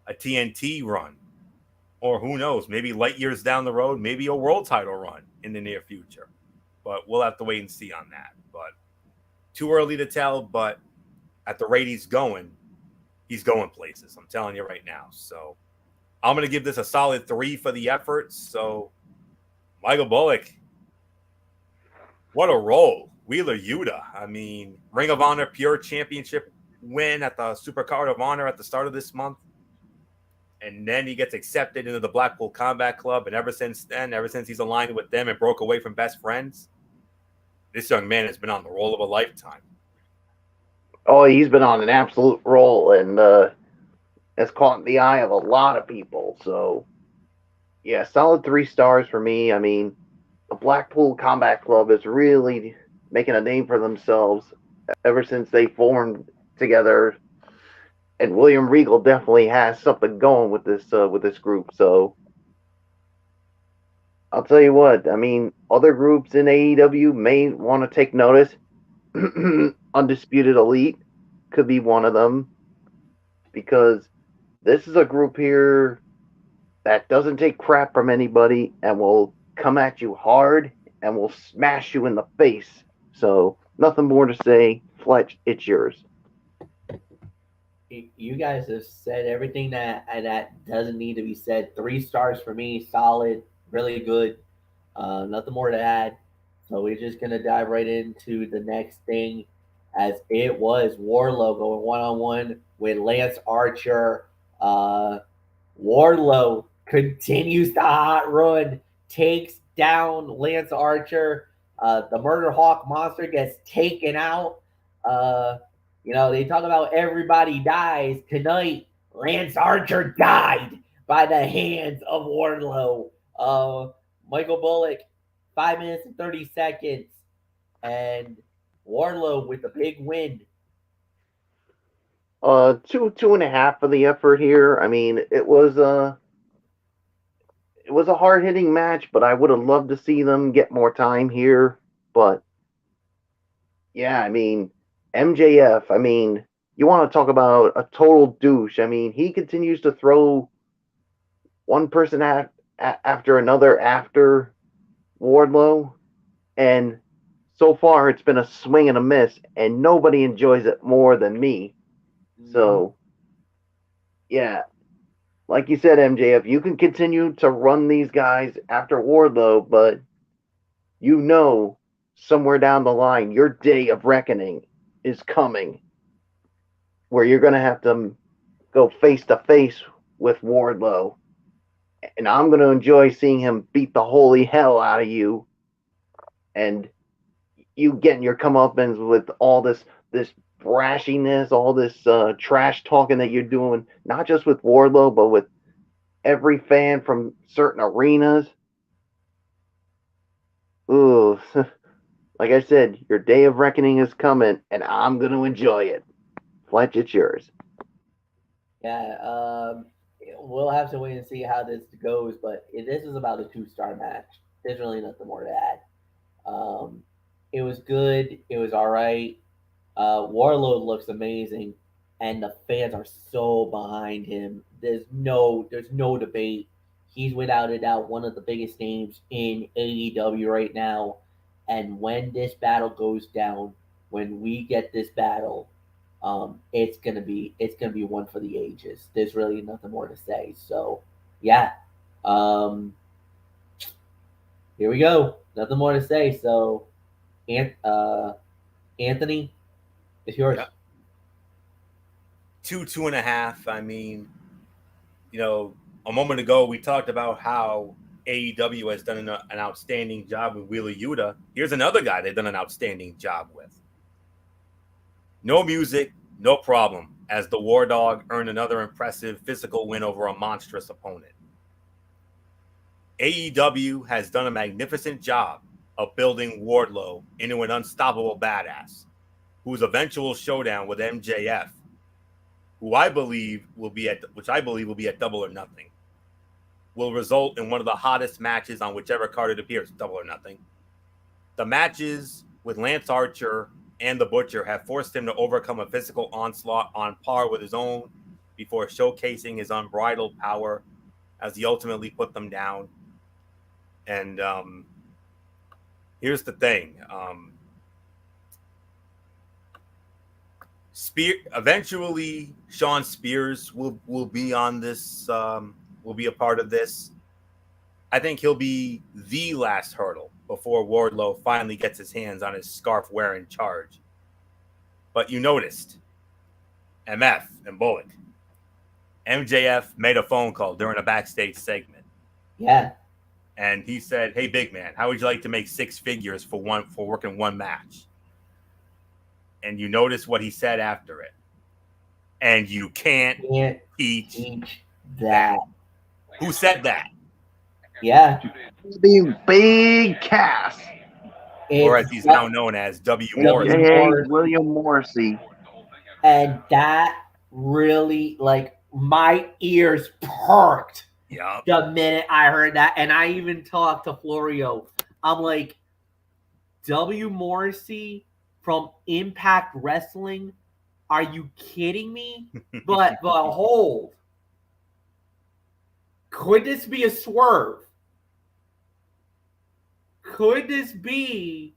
a TNT run, or who knows, maybe light years down the road, maybe a world title run in the near future. But we'll have to wait and see on that. But too early to tell, but at the rate he's going places. I'm telling you right now. So I'm going to give this a solid 3 for the effort. So Michael Bullock, what a role. Wheeler Yuta. I mean, Ring of Honor Pure Championship win at the Supercard of Honor at the start of this month. And then he gets accepted into the Blackpool Combat Club. And ever since then, ever since he's aligned with them and broke away from Best Friends, this young man has been on the roll of a lifetime. Oh, he's been on an absolute roll and has caught the eye of a lot of people. So, yeah, solid 3 stars for me. I mean, the Blackpool Combat Club is really making a name for themselves ever since they formed together. And William Regal definitely has something going with this group. So I'll tell you what, I mean, other groups in AEW may want to take notice. Undisputed Elite could be one of them, because this is a group here that doesn't take crap from anybody and will come at you hard and will smash you in the face. So nothing more to say. Fletch, it's yours. You guys have said everything that doesn't need to be said. 3 stars for me, solid, really good. Nothing more to add. So we're just gonna dive right into the next thing, as it was Wardlow going 1-on-1 with Lance Archer. Wardlow continues the hot run, takes down Lance Archer. The Murder Hawk monster gets taken out. They talk about everybody dies. Tonight, Lance Archer died by the hands of Wardlow. Michael Bullock, 5 minutes and 30 seconds. And Wardlow with a big win. 2.5 for the effort here. I mean, it was a hard hitting match, but I would have loved to see them get more time here. But yeah, I mean, MJF, I mean, you want to talk about a total douche. I mean, he continues to throw one person after another after Wardlow, and so far it's been a swing and a miss, and nobody enjoys it more than me. So, yeah, like you said, MJF, you can continue to run these guys after Wardlow, but you know somewhere down the line your day of reckoning is coming, where you're going to have to go face to face with Wardlow. And I'm going to enjoy seeing him beat the holy hell out of you, and you getting your comeuppance with all this brashiness, all this trash talking that you're doing, not just with Wardlow, but with every fan from certain arenas. Ooh, like I said, your day of reckoning is coming, and I'm going to enjoy it. Fletch, it's yours. Yeah, we'll have to wait and see how this goes, but this is about a 2-star match. There's really nothing more to add. It was good. It was all right. Warlord looks amazing, and the fans are so behind him. There's no debate. He's without a doubt one of the biggest names in AEW right now. And when this battle goes down, when we get this battle, it's gonna be one for the ages. There's really nothing more to say. So yeah, here we go. Nothing more to say. So, Anthony, it's yours. Yeah. 2.5. I mean, a moment ago we talked about how AEW has done an outstanding job with Wheeler Yuta. Here's another guy they've done an outstanding job with. No music, no problem, as the War Dog earned another impressive physical win over a monstrous opponent. AEW has done a magnificent job of building Wardlow into an unstoppable badass, whose eventual showdown with MJF, which I believe will be at Double or Nothing, will result in one of the hottest matches on whichever card it appears, Double or Nothing. The matches with Lance Archer and the Butcher have forced him to overcome a physical onslaught on par with his own before showcasing his unbridled power as he ultimately put them down. And here's the thing. Eventually, Sean Spears will be on this, will be a part of this. I think he'll be the last hurdle before Wardlow finally gets his hands on his scarf-wearing charge. But you noticed, MF and Bullock, MJF made a phone call during a backstage segment. Yeah. And he said, "Hey, big man, how would you like to make 6 figures for working one match?" And you notice what he said after it. And you can't teach that. Who said that? Yeah. The Big Cass. Or as he's now known as W. Morrissey. William Morrissey. And that really, like, my ears perked. Yep. The minute I heard that. And I even talked to Florio. I'm like, W. Morrissey from Impact Wrestling? Are you kidding me? But hold. Could this be a swerve? Could this be...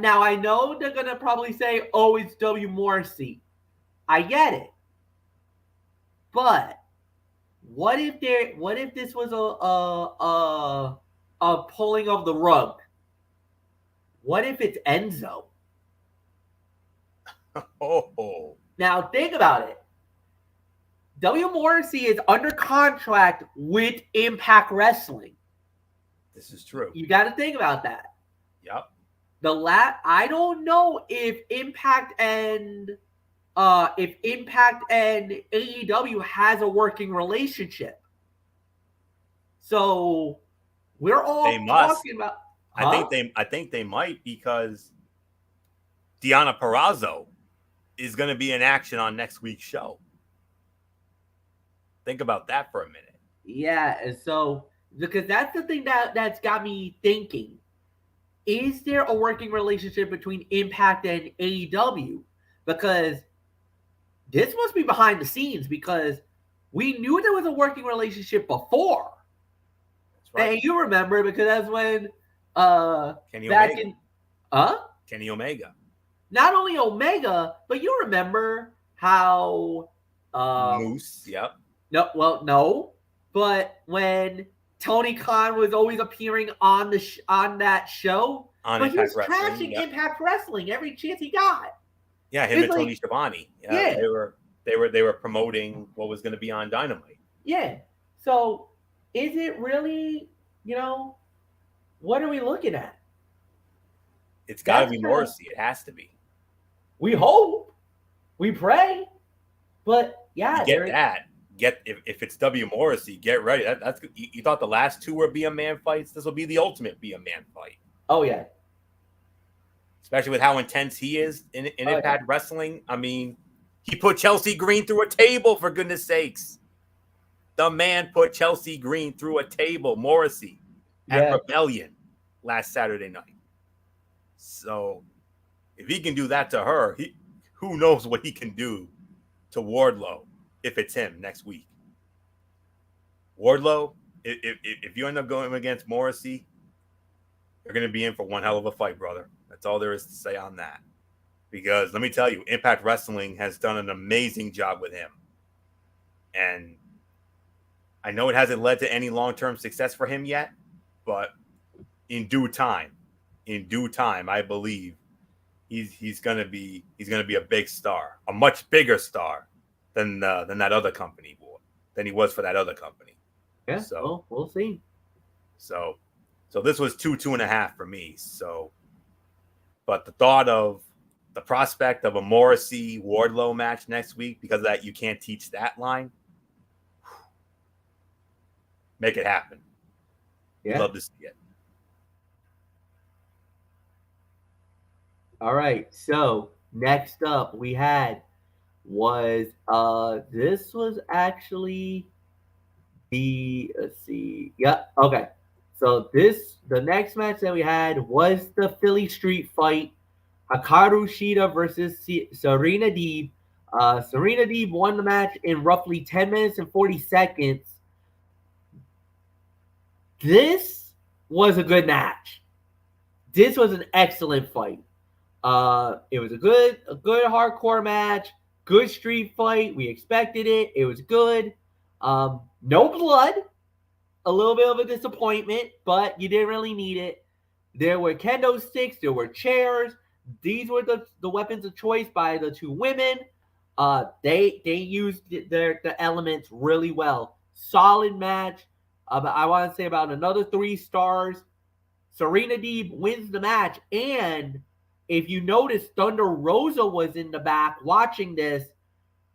now, I know they're going to probably say, oh, it's W. Morrissey. I get it. But what if this was a pulling of the rug? What if it's Enzo? Oh. Now think about it. W. Morrissey is under contract with Impact Wrestling. This is true. You got to think about that. Yep. I don't know if Impact and AEW has a working relationship. So we're all talking about. Huh? I think they might, because Deonna Purrazzo is going to be in action on next week's show. Think about that for a minute. Yeah, and so because that's the thing that's got me thinking. Is there a working relationship between Impact and AEW? Because this must be behind the scenes, because we knew there was a working relationship before. That's right. And you remember, because that's when Kenny Omega. Kenny Omega. Not only Omega, but you remember how Moose, yep. No. But when Tony Khan was always appearing on that show, but he was trashing Impact Wrestling every chance he got. Yeah, him and Tony Schiavone. Yeah, they were promoting what was going to be on Dynamite. Yeah. So is it really, what are we looking at? It's got to be Morrissey. It has to be. We hope. We pray. But yeah, get that. If it's W. Morrissey, get ready. That's you thought the last 2 were be a man fights. This will be the ultimate be a man fight. Oh yeah. Especially with how intense he is in Impact Wrestling. I mean, he put Chelsea Green through a table, for goodness sakes. The man put Chelsea Green through a table, Morrissey, at Rebellion last Saturday night. So if he can do that to her, who knows what he can do to Wardlow if it's him next week. Wardlow, if you end up going against Morrissey, you're going to be in for one hell of a fight, brother. That's all there is to say on that. Because let me tell you, Impact Wrestling has done an amazing job with him. And I know it hasn't led to any long-term success for him yet, but in due time, I believe he's gonna be a big star, a much bigger star than that other company than he was for that other company. Yeah, so we'll see. So this was 2.5 for me. So, but the thought of the prospect of a Morrissey Wardlow match next week, because of that you can't teach that line. Make it happen. Yeah. Love to see it. All right. So next up we had this was actually let's see. Yeah. Okay. So the next match that we had was the Philly Street fight Hikaru Shida versus Serena Deeb. Serena Deeb won the match in roughly 10 minutes and 40 seconds. This was a good match. This was an excellent fight. It was a good hardcore match, good street fight. We expected it. It was good. No blood. A little bit of a disappointment, but you didn't really need it. There were kendo sticks. There were chairs. These were the weapons of choice by the two women. They used the elements really well. Solid match. I want to say about another 3 stars. Serena Deeb wins the match, and if you notice, Thunder Rosa was in the back watching this.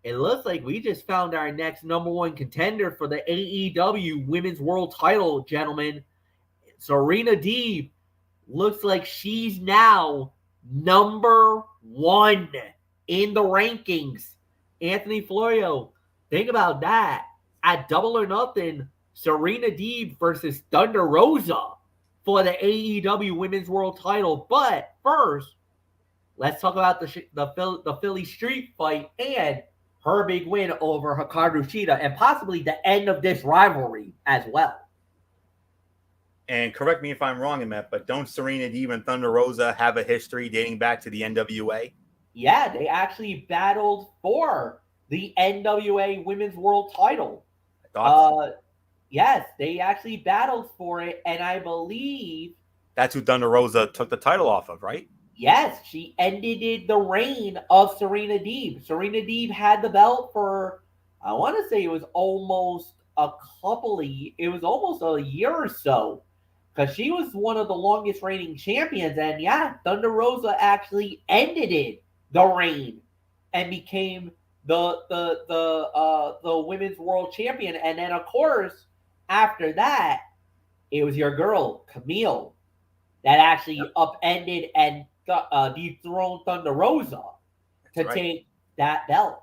It looks like we just found our next number 1 contender for the AEW Women's World Title, gentlemen. Serena Deeb looks like she's now number 1 in the rankings. Anthony Florio, think about that. At Double or Nothing, Serena Deeb versus Thunder Rosa for the AEW Women's World Title. But first, let's talk about the Philly Street fight and her big win over Hikaru Shida, and possibly the end of this rivalry as well. And correct me if I'm wrong in that, but don't Serena Deeb and Thunder Rosa have a history dating back to the NWA? Yeah, they actually battled for the NWA Women's World Title. Yes, they actually battled for it, and I believe that's who Thunder Rosa took the title off of, right? Yes, she ended the reign of Serena Deeb. Serena Deeb had the belt for, I want to say it was almost almost a year or so, because she was one of the longest reigning champions. And yeah, Thunder Rosa actually ended the reign and became the women's world champion. And then of course, after that, it was your girl Camille that actually upended and dethroned Thunder Rosa to take that belt.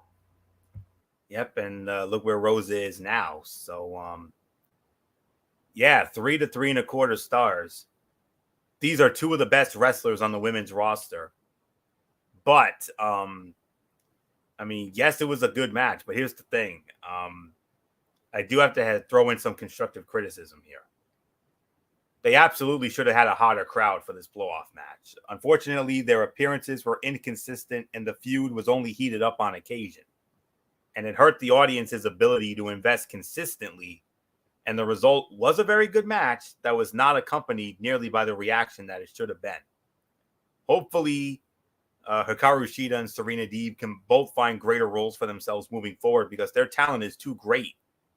Yep, and look where Rosa is now. So, yeah, 3 to 3.25 stars. These are 2 of the best wrestlers on the women's roster. But, I mean, yes, it was a good match, but here's the thing. I do have to throw in some constructive criticism here. They absolutely should have had a hotter crowd for this blow-off match. Unfortunately, their appearances were inconsistent and the feud was only heated up on occasion. And it hurt the audience's ability to invest consistently. And the result was a very good match that was not accompanied nearly by the reaction that it should have been. Hopefully, Hikaru Shida and Serena Deeb can both find greater roles for themselves moving forward, because their talent is too great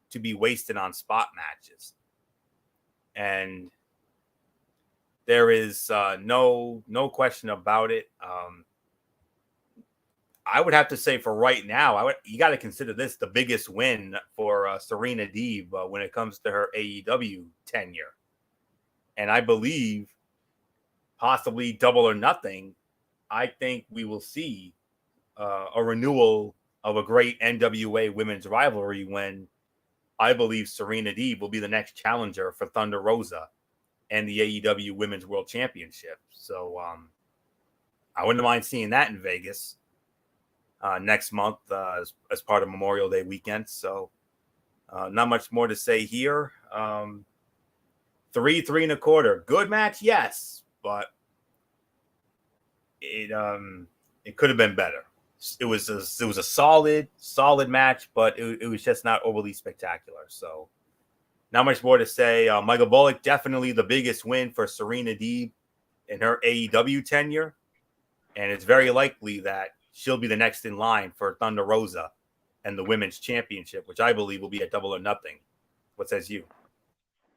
to be wasted on spot matches. And there is no question about it. I would have to say for right now, you got to consider this the biggest win for Serena Deeb when it comes to her AEW tenure. And I believe possibly Double or Nothing, I think we will see a renewal of a great NWA women's rivalry when I believe Serena Deeb will be the next challenger for Thunder Rosa and the AEW Women's World Championship. So I wouldn't mind seeing that in Vegas next month as part of Memorial Day weekend. So not much more to say here. 3.25. Good match, yes, but it could have been better. It was a solid match, but it was just not overly spectacular. So not much more to say. Michael Bullock, definitely the biggest win for Serena Deeb in her AEW tenure. And it's very likely that she'll be the next in line for Thunder Rosa and the Women's Championship, which I believe will be at Double or Nothing. What says you?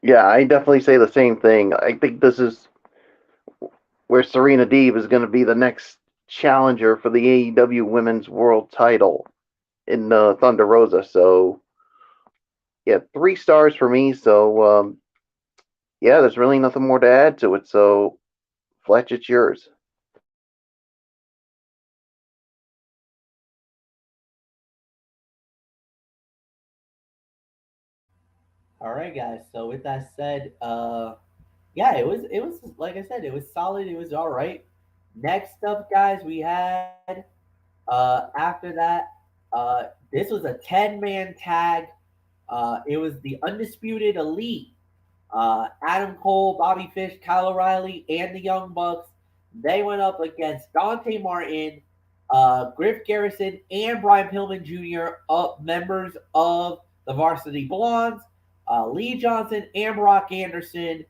Yeah, I definitely say the same thing. I think this is where Serena Deeb is going to be the next challenger for the AEW Women's World Title in Thunder Rosa. So, yeah, 3 stars for me. So, yeah, there's really nothing more to add to it. So, Fletch, it's yours. All right, guys. So with that said, yeah, it was like I said, it was solid. It was all right. Next up, guys, we had after that, this was a 10-man tag. It was the Undisputed Elite. Adam Cole, Bobby Fish, Kyle O'Reilly, and the Young Bucks. They went up against Dante Martin, Griff Garrison, and Brian Pillman Jr., members of the Varsity Blondes, Lee Johnson, and Brock Anderson.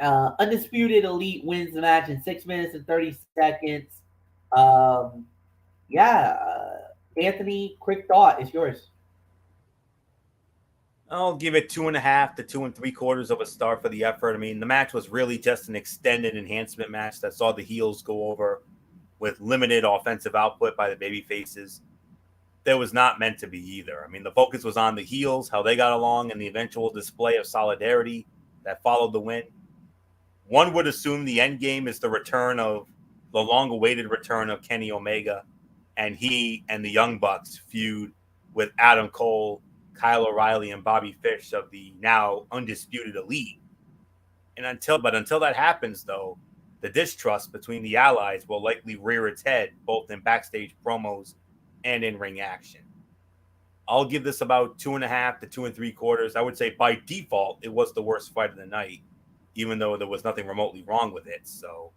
Undisputed Elite wins the match in 6 minutes and 30 seconds. Yeah, Anthony, quick thought. It's yours. I'll give it 2.5 to 2 3/4 of a star for the effort. I mean, the match was really just an extended enhancement match that saw the heels go over with limited offensive output by the baby faces. That was not meant to be either. I mean, the focus was on the heels, how they got along, and the eventual display of solidarity that followed the win. One would assume the end game is the return of the long-awaited return of Kenny Omega, and he and the Young Bucks feud with Adam Cole, Kyle O'Reilly, and Bobby Fish of the now Undisputed Elite. And until that happens, though, the distrust between the allies will likely rear its head, both in backstage promos and in ring action. I'll give this about 2.5 to 2 3/4. I would say by default, it was the worst fight of the night, even though there was nothing remotely wrong with it. So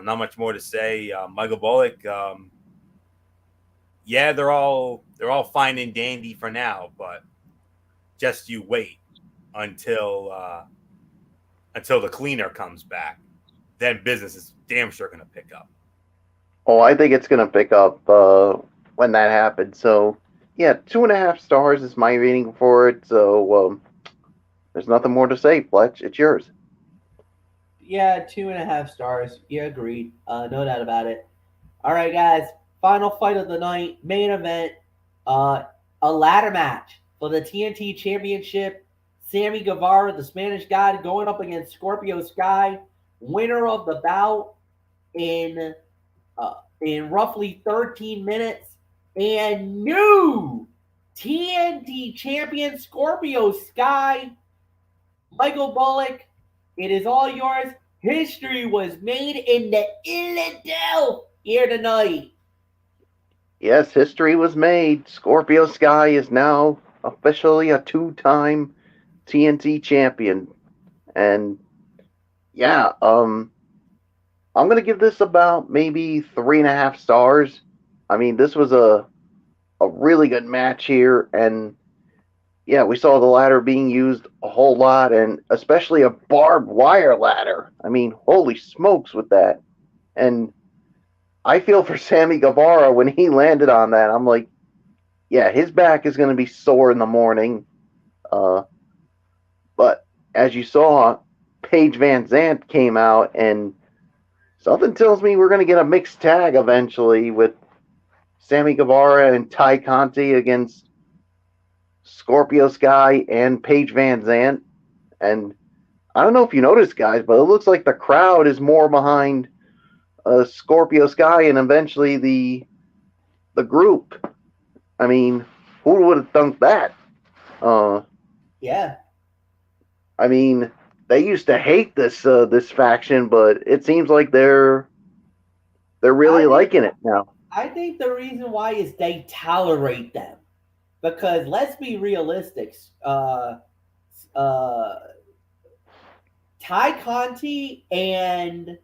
not much more to say. Michael Bullock, yeah, they're all fine and dandy for now, but just you wait until the cleaner comes back. Then business is damn sure going to pick up. Oh, I think it's going to pick up when that happens. So, yeah, 2.5 stars is my rating for it. So, there's nothing more to say, Fletch. It's yours. Yeah, 2.5 stars. Yeah, agreed. No doubt about it. All right, guys. Final fight of the night, main event. A ladder match for the TNT Championship. Sammy Guevara, the Spanish God, going up against Scorpio Sky, winner of the bout in roughly 13 minutes, and new TNT champion Scorpio Sky. Michael Bullock, it is all yours. History was made in the Philadelphia tonight. Yes, history was made. Scorpio Sky is now officially a 2-time TNT champion. And yeah, I'm going to give this about maybe 3.5 stars. I mean, this was a really good match here. And yeah, we saw the ladder being used a whole lot, and especially a barbed wire ladder. I mean, holy smokes with that. And I feel for Sammy Guevara when he landed on that. I'm like, yeah, his back is going to be sore in the morning. But as you saw, Paige Van Zant came out, and something tells me we're going to get a mixed tag eventually with Sammy Guevara and Ty Conti against Scorpio Sky and Paige Van Zant. And I don't know if you noticed, guys, but it looks like the crowd is more behind Scorpio Sky and eventually the group. I mean, who would have thunk that? Yeah. I mean, they used to hate this faction, but it seems like they're really liking it now. I think the reason why is they tolerate them, because let's be realistic. Ty Conti and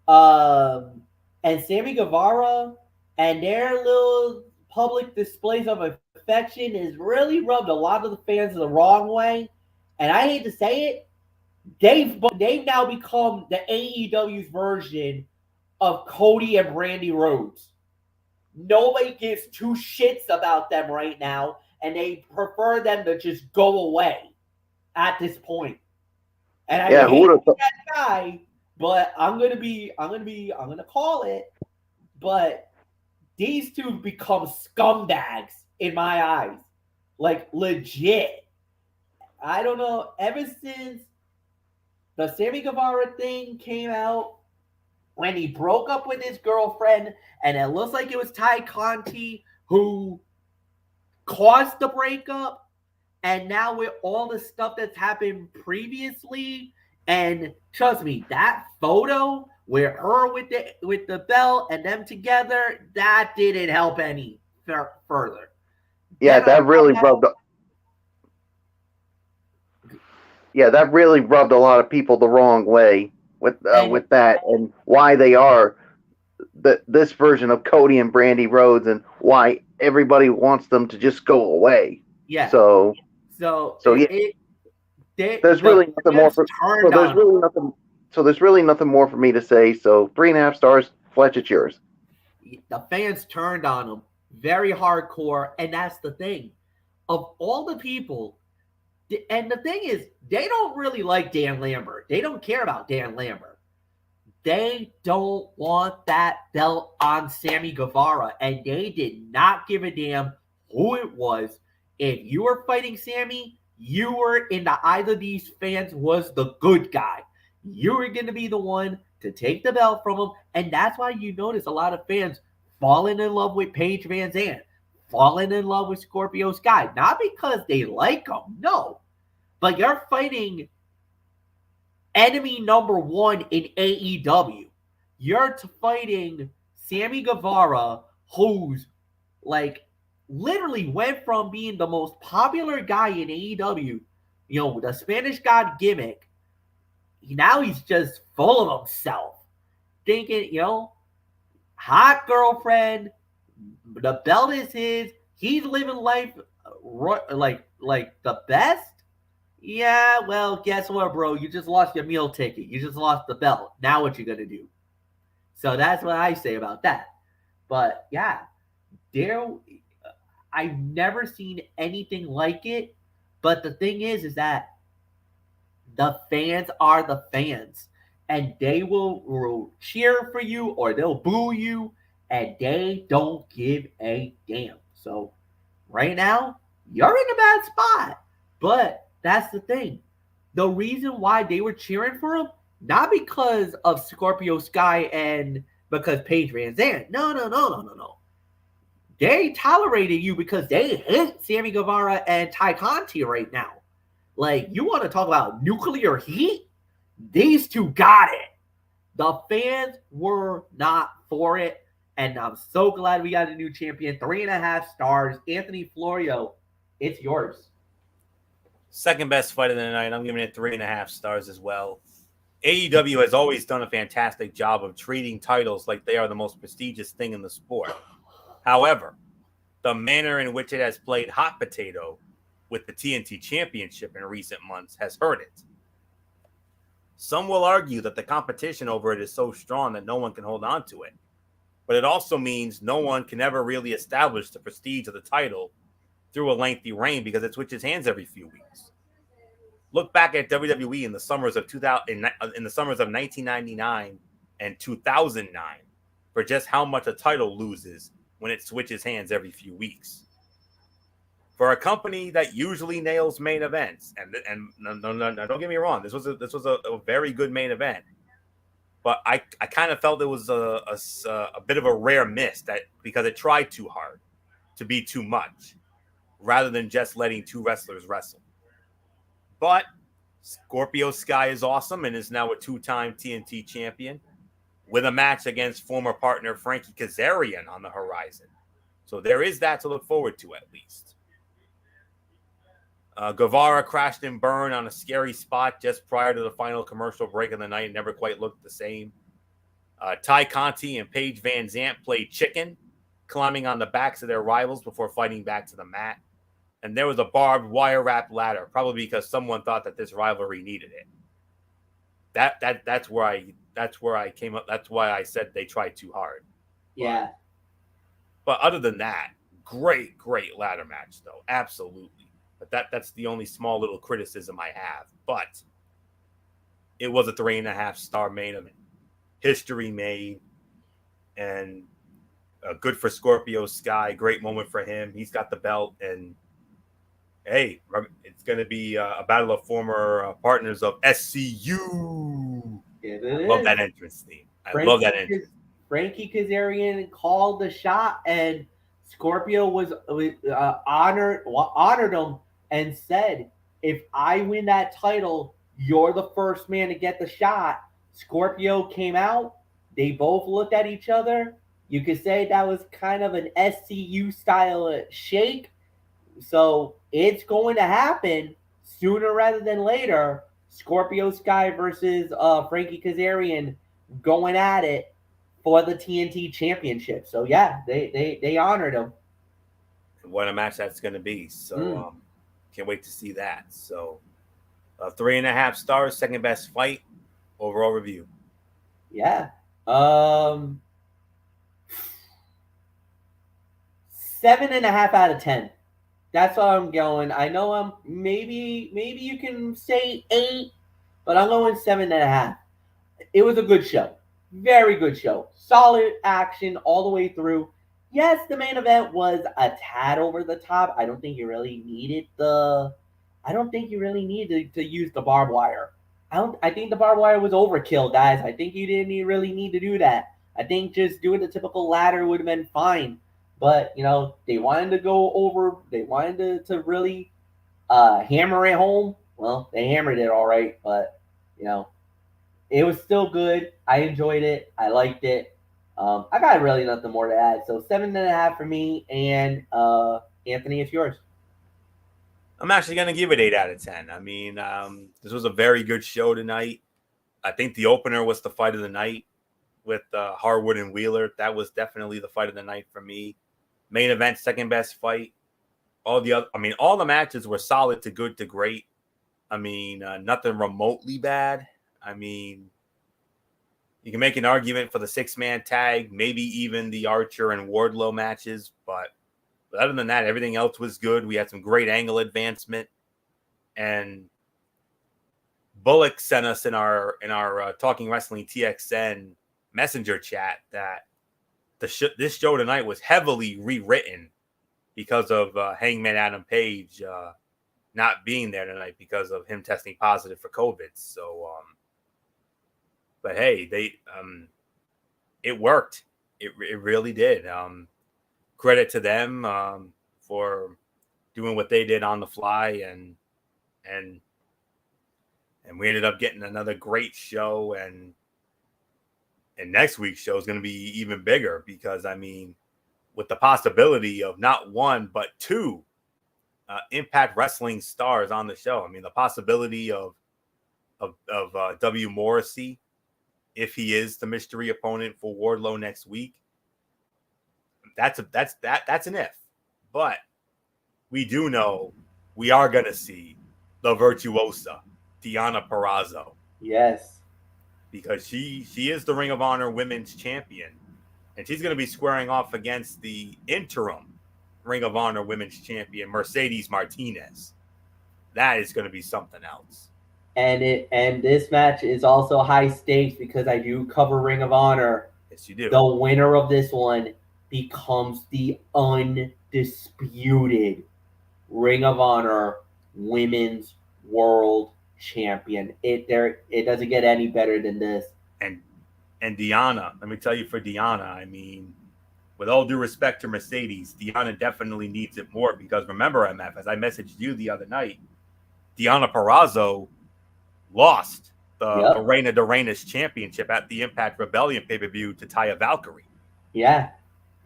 Sammy Guevara and their little public displays of affection has really rubbed a lot of the fans the wrong way. And I hate to say it, they've now become the AEW's version of Cody and Brandy Rhodes. Nobody gives two shits about them right now, and they prefer them to just go away at this point. And I hate that guy, but I'm gonna call it. But these two become scumbags in my eyes, like legit. I don't know. Ever since the Sammy Guevara thing came out, when he broke up with his girlfriend, and it looks like it was Ty Conti who caused the breakup, and now with all the stuff that's happened previously, and trust me, that photo With her with the belt and them together, that didn't help any further. Yeah, Then that really rubbed. Yeah, that really rubbed a lot of people the wrong way with that, and why they are this version of Cody and Brandy Rhodes, and why everybody wants them to just go away. Yeah. So yeah. There's really nothing more for. So there's really nothing more for me to say. So 3.5 stars. Fletch, it's yours. The fans turned on him very hardcore, and that's the thing. Of all the people, and the thing is, they don't really like Dan Lambert. They don't care about Dan Lambert. They don't want that belt on Sammy Guevara, and they did not give a damn who it was. If you were fighting Sammy, you were in the eyes of these fans was the good guy. You were going to be the one to take the belt from him, and that's why you notice a lot of fans falling in love with Paige Van Zandt, falling in love with Scorpio Sky, not because they like him, no, but you're fighting enemy number one in AEW. You're fighting Sammy Guevara, who's like literally went from being the most popular guy in AEW, the Spanish God gimmick. Now he's just full of himself, thinking, hot girlfriend, the belt is his. He's living life like the best. Yeah, well, guess what, bro? You just lost your meal ticket. You just lost the belt. Now what you gonna do? So that's what I say about that. But yeah, I've never seen anything like it. But the thing is that the fans are the fans, and they will cheer for you or they'll boo you, and they don't give a damn. So right now, you're in a bad spot. But that's the thing. The reason why they were cheering for him, not because of Scorpio Sky and because Paige Van Zandt. No. They tolerated you because they hate Sammy Guevara and Ty Conti right now. Like, you want to talk about nuclear heat? These two got it. The fans were not for it, and I'm so glad we got a new champion. 3.5 stars. Anthony Florio, it's yours. Second best fight of the night. I'm giving it 3.5 stars as well. AEW has always done a fantastic job of treating titles like they are the most prestigious thing in the sport. However, the manner in which it has played hot potato with the TNT Championship in recent months has hurt it. Some will argue that the competition over it is so strong that no one can hold on to it. But it also means no one can ever really establish the prestige of the title through a lengthy reign because it switches hands every few weeks. Look back at WWE in the summers of 1999 and 2009 for just how much a title loses when it switches hands every few weeks. For a company that usually nails main events, and no, don't get me wrong, this was a very good main event, but I kind of felt it was a bit of a rare miss that because it tried too hard to be too much, rather than just letting two wrestlers wrestle. But Scorpio Sky is awesome and is now a 2-time TNT champion with a match against former partner Frankie Kazarian on the horizon. So there is that to look forward to at least. Guevara crashed and burned on a scary spot just prior to the final commercial break of the night and never quite looked the same. Ty Conti and Paige Van Zandt played chicken, climbing on the backs of their rivals before fighting back to the mat. And there was a barbed wire wrap ladder, probably because someone thought that this rivalry needed it. That's where I came up. That's why I said they tried too hard. Yeah. But other than that, great ladder match though. Absolutely. But that's the only small little criticism I have. But it was a 3.5 star main event. History made, and good for Scorpio Sky. Great moment for him. He's got the belt, and hey, it's going to be a battle of former partners of SCU. Love that entrance theme. Love that entrance. Frankie Kazarian called the shot, and Scorpio was honored him and said, "If I win that title, you're the first man to get the shot." Scorpio came out. They both looked at each other. You could say that was kind of an SCU style shake. So it's going to happen sooner rather than later. Scorpio Sky versus Frankie Kazarian going at it for the TNT Championship. So yeah, they honored him. What a match that's going to be. So can't wait to see that. So 3.5 stars, second best fight, overall review. Yeah. 7.5 out of 10. That's how I'm going. I know I'm maybe you can say 8, but I'm going 7.5. It was a good show. Very good show. Solid action all the way through. Yes, the main event was a tad over the top. I don't think you really needed to use the barbed wire. I think the barbed wire was overkill, guys. I think you didn't really need to do that. I think just doing the typical ladder would have been fine. But, they wanted to go over, they wanted to really hammer it home. Well, they hammered it all right, but, it was still good. I enjoyed it. I liked it. I got really nothing more to add. So 7.5 for me, and Anthony, it's yours. I'm actually going to give it 8 out of 10. I mean, this was a very good show tonight. I think the opener was the fight of the night with Harwood and Wheeler. That was definitely the fight of the night for me. Main event, second best fight. All the matches were solid to good to great. I mean, nothing remotely bad. I mean, you can make an argument for the 6-man tag, maybe even the Archer and Wardlow matches, but other than that, everything else was good. We had some great angle advancement, and Bullock sent us in our Talking Wrestling TXN messenger chat that this show tonight was heavily rewritten because of Hangman Adam Page not being there tonight because of him testing positive for COVID. So, but hey, it worked. It really did. Credit to them for doing what they did on the fly, and we ended up getting another great show, and next week's show is going to be even bigger because, I mean, with the possibility of not one but 2 Impact Wrestling stars on the show. I mean, the possibility of W. Morrissey, if he is the mystery opponent for Wardlow next week, that's an if. But we do know we are going to see the virtuosa Deonna Purrazzo. Yes. Because she is the Ring of Honor Women's Champion, and she's going to be squaring off against the interim Ring of Honor Women's Champion, Mercedes Martinez. That is going to be something else. And this match is also high stakes because I do cover Ring of Honor. Yes, you do. The winner of this one becomes the undisputed Ring of Honor Women's World Champion. It doesn't get any better than this. And Deonna, let me tell you, for Deonna, I mean, with all due respect to Mercedes, Deonna definitely needs it more because remember, MF, as I messaged you the other night, Deonna Purrazzo lost the Reina de Reinas championship at the Impact Rebellion pay-per-view to Taya Valkyrie. Yeah.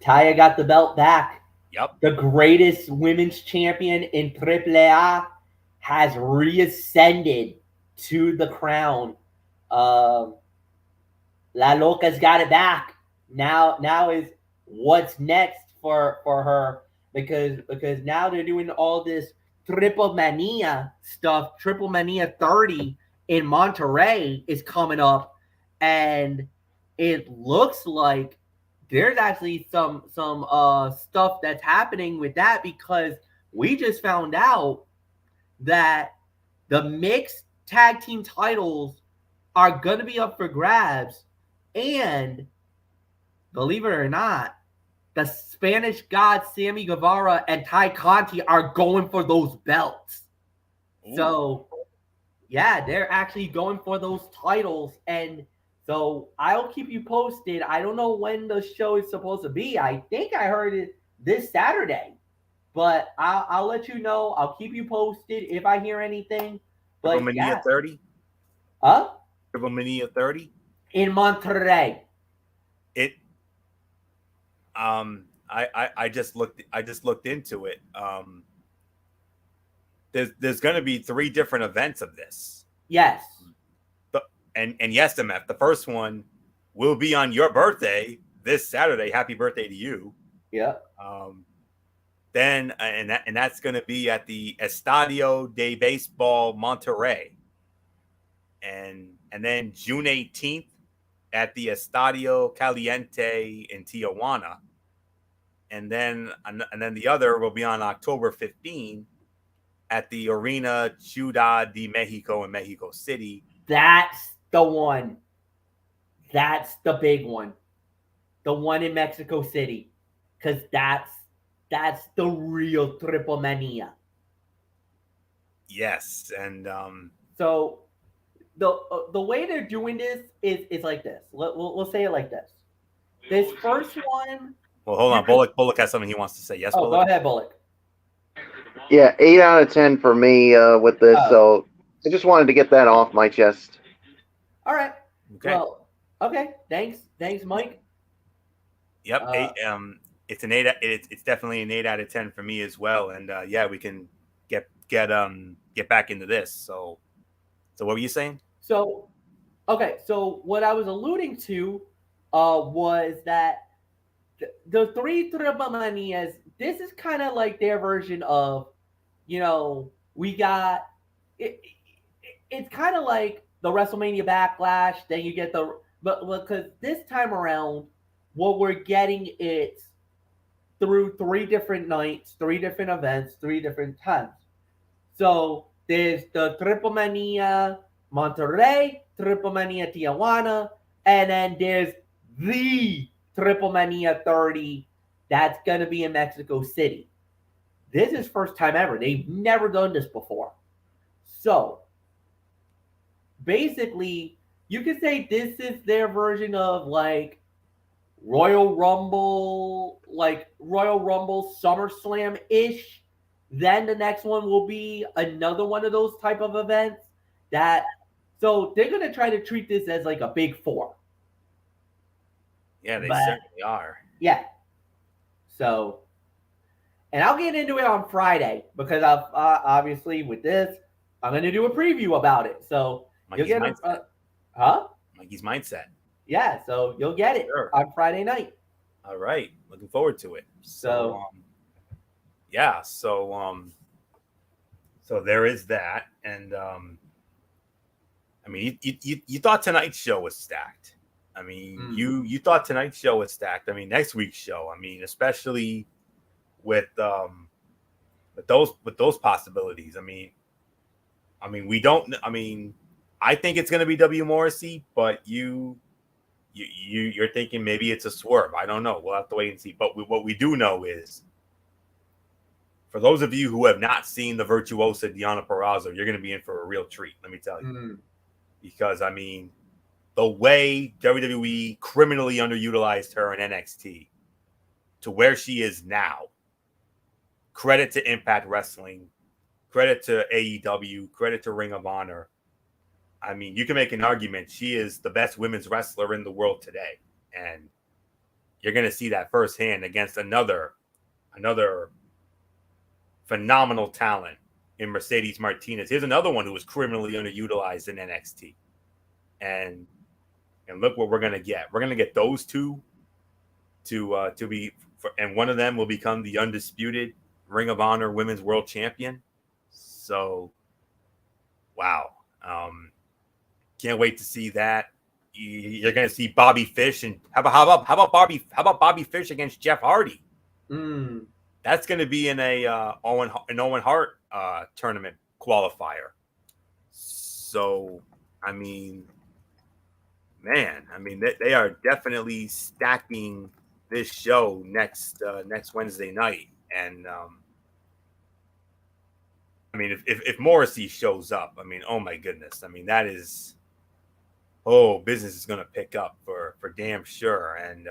Taya got the belt back. Yep. The greatest women's champion in AAA has reascended to the crown. La Loca's got it back. Now is what's next for her because now they're doing all this Triple Mania stuff. Triple Mania 30 in Monterrey is coming up, and it looks like there's actually some stuff that's happening with that because we just found out that the mixed tag team titles are going to be up for grabs, and believe it or not, the Spanish God Sammy Guevara and Ty Conti are going for those belts. Ooh. So yeah, they're actually going for those titles, and so I'll keep you posted. I don't know when the show is supposed to be. I think I heard it this Saturday, but I'll let you know. I'll keep you posted if I hear anything. But Triple Mania 30? Huh? Triple Mania 30 in Monterrey. I just looked into it. There's going to be 3 different events of this. Yes. And yes, MF, the first one will be on your birthday this Saturday. Happy birthday to you. Yeah. Then that's going to be at the Estadio de Baseball Monterrey. And then June 18th at the Estadio Caliente in Tijuana. And then the other will be on October 15 at the Arena Ciudad de Mexico in Mexico City. That's the one. That's the big one. The one in Mexico City. Because that's the real Triple Mania. Yes. And so the way they're doing this is like this. We'll say it like this. This first one. Well, hold on. Bullock has something he wants to say. Yes, Bullock? Go ahead, Bullock. Yeah, 8 out of 10 for me with this. So I just wanted to get that off my chest. All right. Okay. Well, okay. Thanks, Mike. Yep. It's an 8. It's definitely an 8 out of 10 for me as well. And yeah, we can get back into this. So what were you saying? So, okay. So what I was alluding to was that the 3 Triple Manias. This is kind of like their version of, we got it. It's kind of like the WrestleMania Backlash. Then you get but because this time around, what we're getting is through 3 different nights, 3 different events, 3 different times. So there's the Triple Mania Monterrey, Triple Mania Tijuana, and then there's the Triple Mania 30 that's going to be in Mexico City. This is first time ever. They've never done this before. So basically, you could say this is their version of like Royal Rumble, SummerSlam-ish. Then the next one will be another one of those type of events so they're going to try to treat this as like a big 4. Yeah, they certainly are. Yeah. So, and I'll get into it on Friday because I've obviously with this, I'm going to do a preview about it. So Mikey's you'll get Mikey's mindset. Yeah, so you'll get it on Friday night. All right, looking forward to it. So yeah, so there is that, and I mean, you thought tonight's show was stacked. I mean, you thought tonight's show was stacked. I mean, next week's show. I mean, especially with those possibilities. I mean, we don't. I mean, I think it's going to be W. Morrissey, but you're thinking maybe it's a swerve. I don't know. We'll have to wait and see. But what we do know is, for those of you who have not seen the virtuosa Deonna Purrazzo, you're going to be in for a real treat. Let me tell you, because I mean, the way WWE criminally underutilized her in NXT to where she is now. Credit to Impact Wrestling, credit to AEW, credit to Ring of Honor. I mean, you can make an argument she is the best women's wrestler in the world today. And you're going to see that firsthand against another phenomenal talent in Mercedes Martinez. Here's another one who was criminally underutilized in NXT. And look what we're going to get. We're going to get those two to be, and one of them will become the undisputed Ring of Honor Women's World Champion. So, wow. Can't wait to see that. You're going to see Bobby Fish, and how about Bobby Fish against Jeff Hardy? That's going to be in an Owen Hart tournament qualifier. So, I mean, man, they are definitely stacking this show next Wednesday night, and I mean, if Morrissey shows up, I mean, oh my goodness, I mean that is. Oh, business is going to pick up for damn sure. And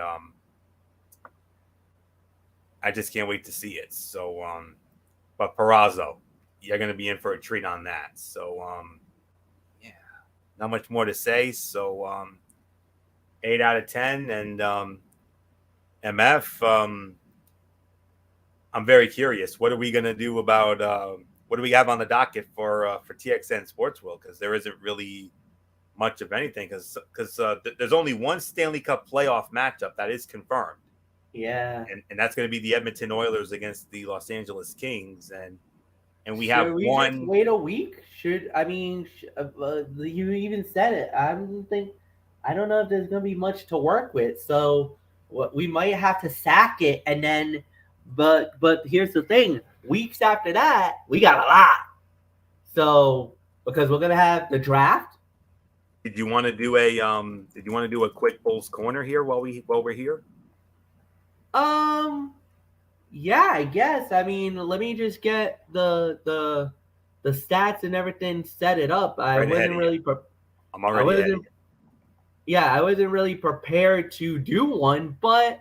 I just can't wait to see it. So, but Purrazzo, you're going to be in for a treat on that. So, yeah. not much more to say. So 8 out of 10. And MF, I'm very curious. What are we going to do about what do we have on the docket for TXN Sports World? Because there isn't really much of anything because there's only one Stanley Cup playoff matchup that is confirmed. Yeah. And that's going to be the Edmonton Oilers against the Los Angeles Kings. And we Should have we one. just wait a week? You even said it. I don't know if there's gonna be much to work with. So we might have to sack it, and then, but here's the thing: weeks after that, we got a lot. So because we're gonna have the draft. Did you want to do a quick Bulls corner here while we're here? Yeah, I guess. I mean, let me just get the stats and everything set it up. I'm already ahead of you. Yeah, I wasn't really prepared to do one, but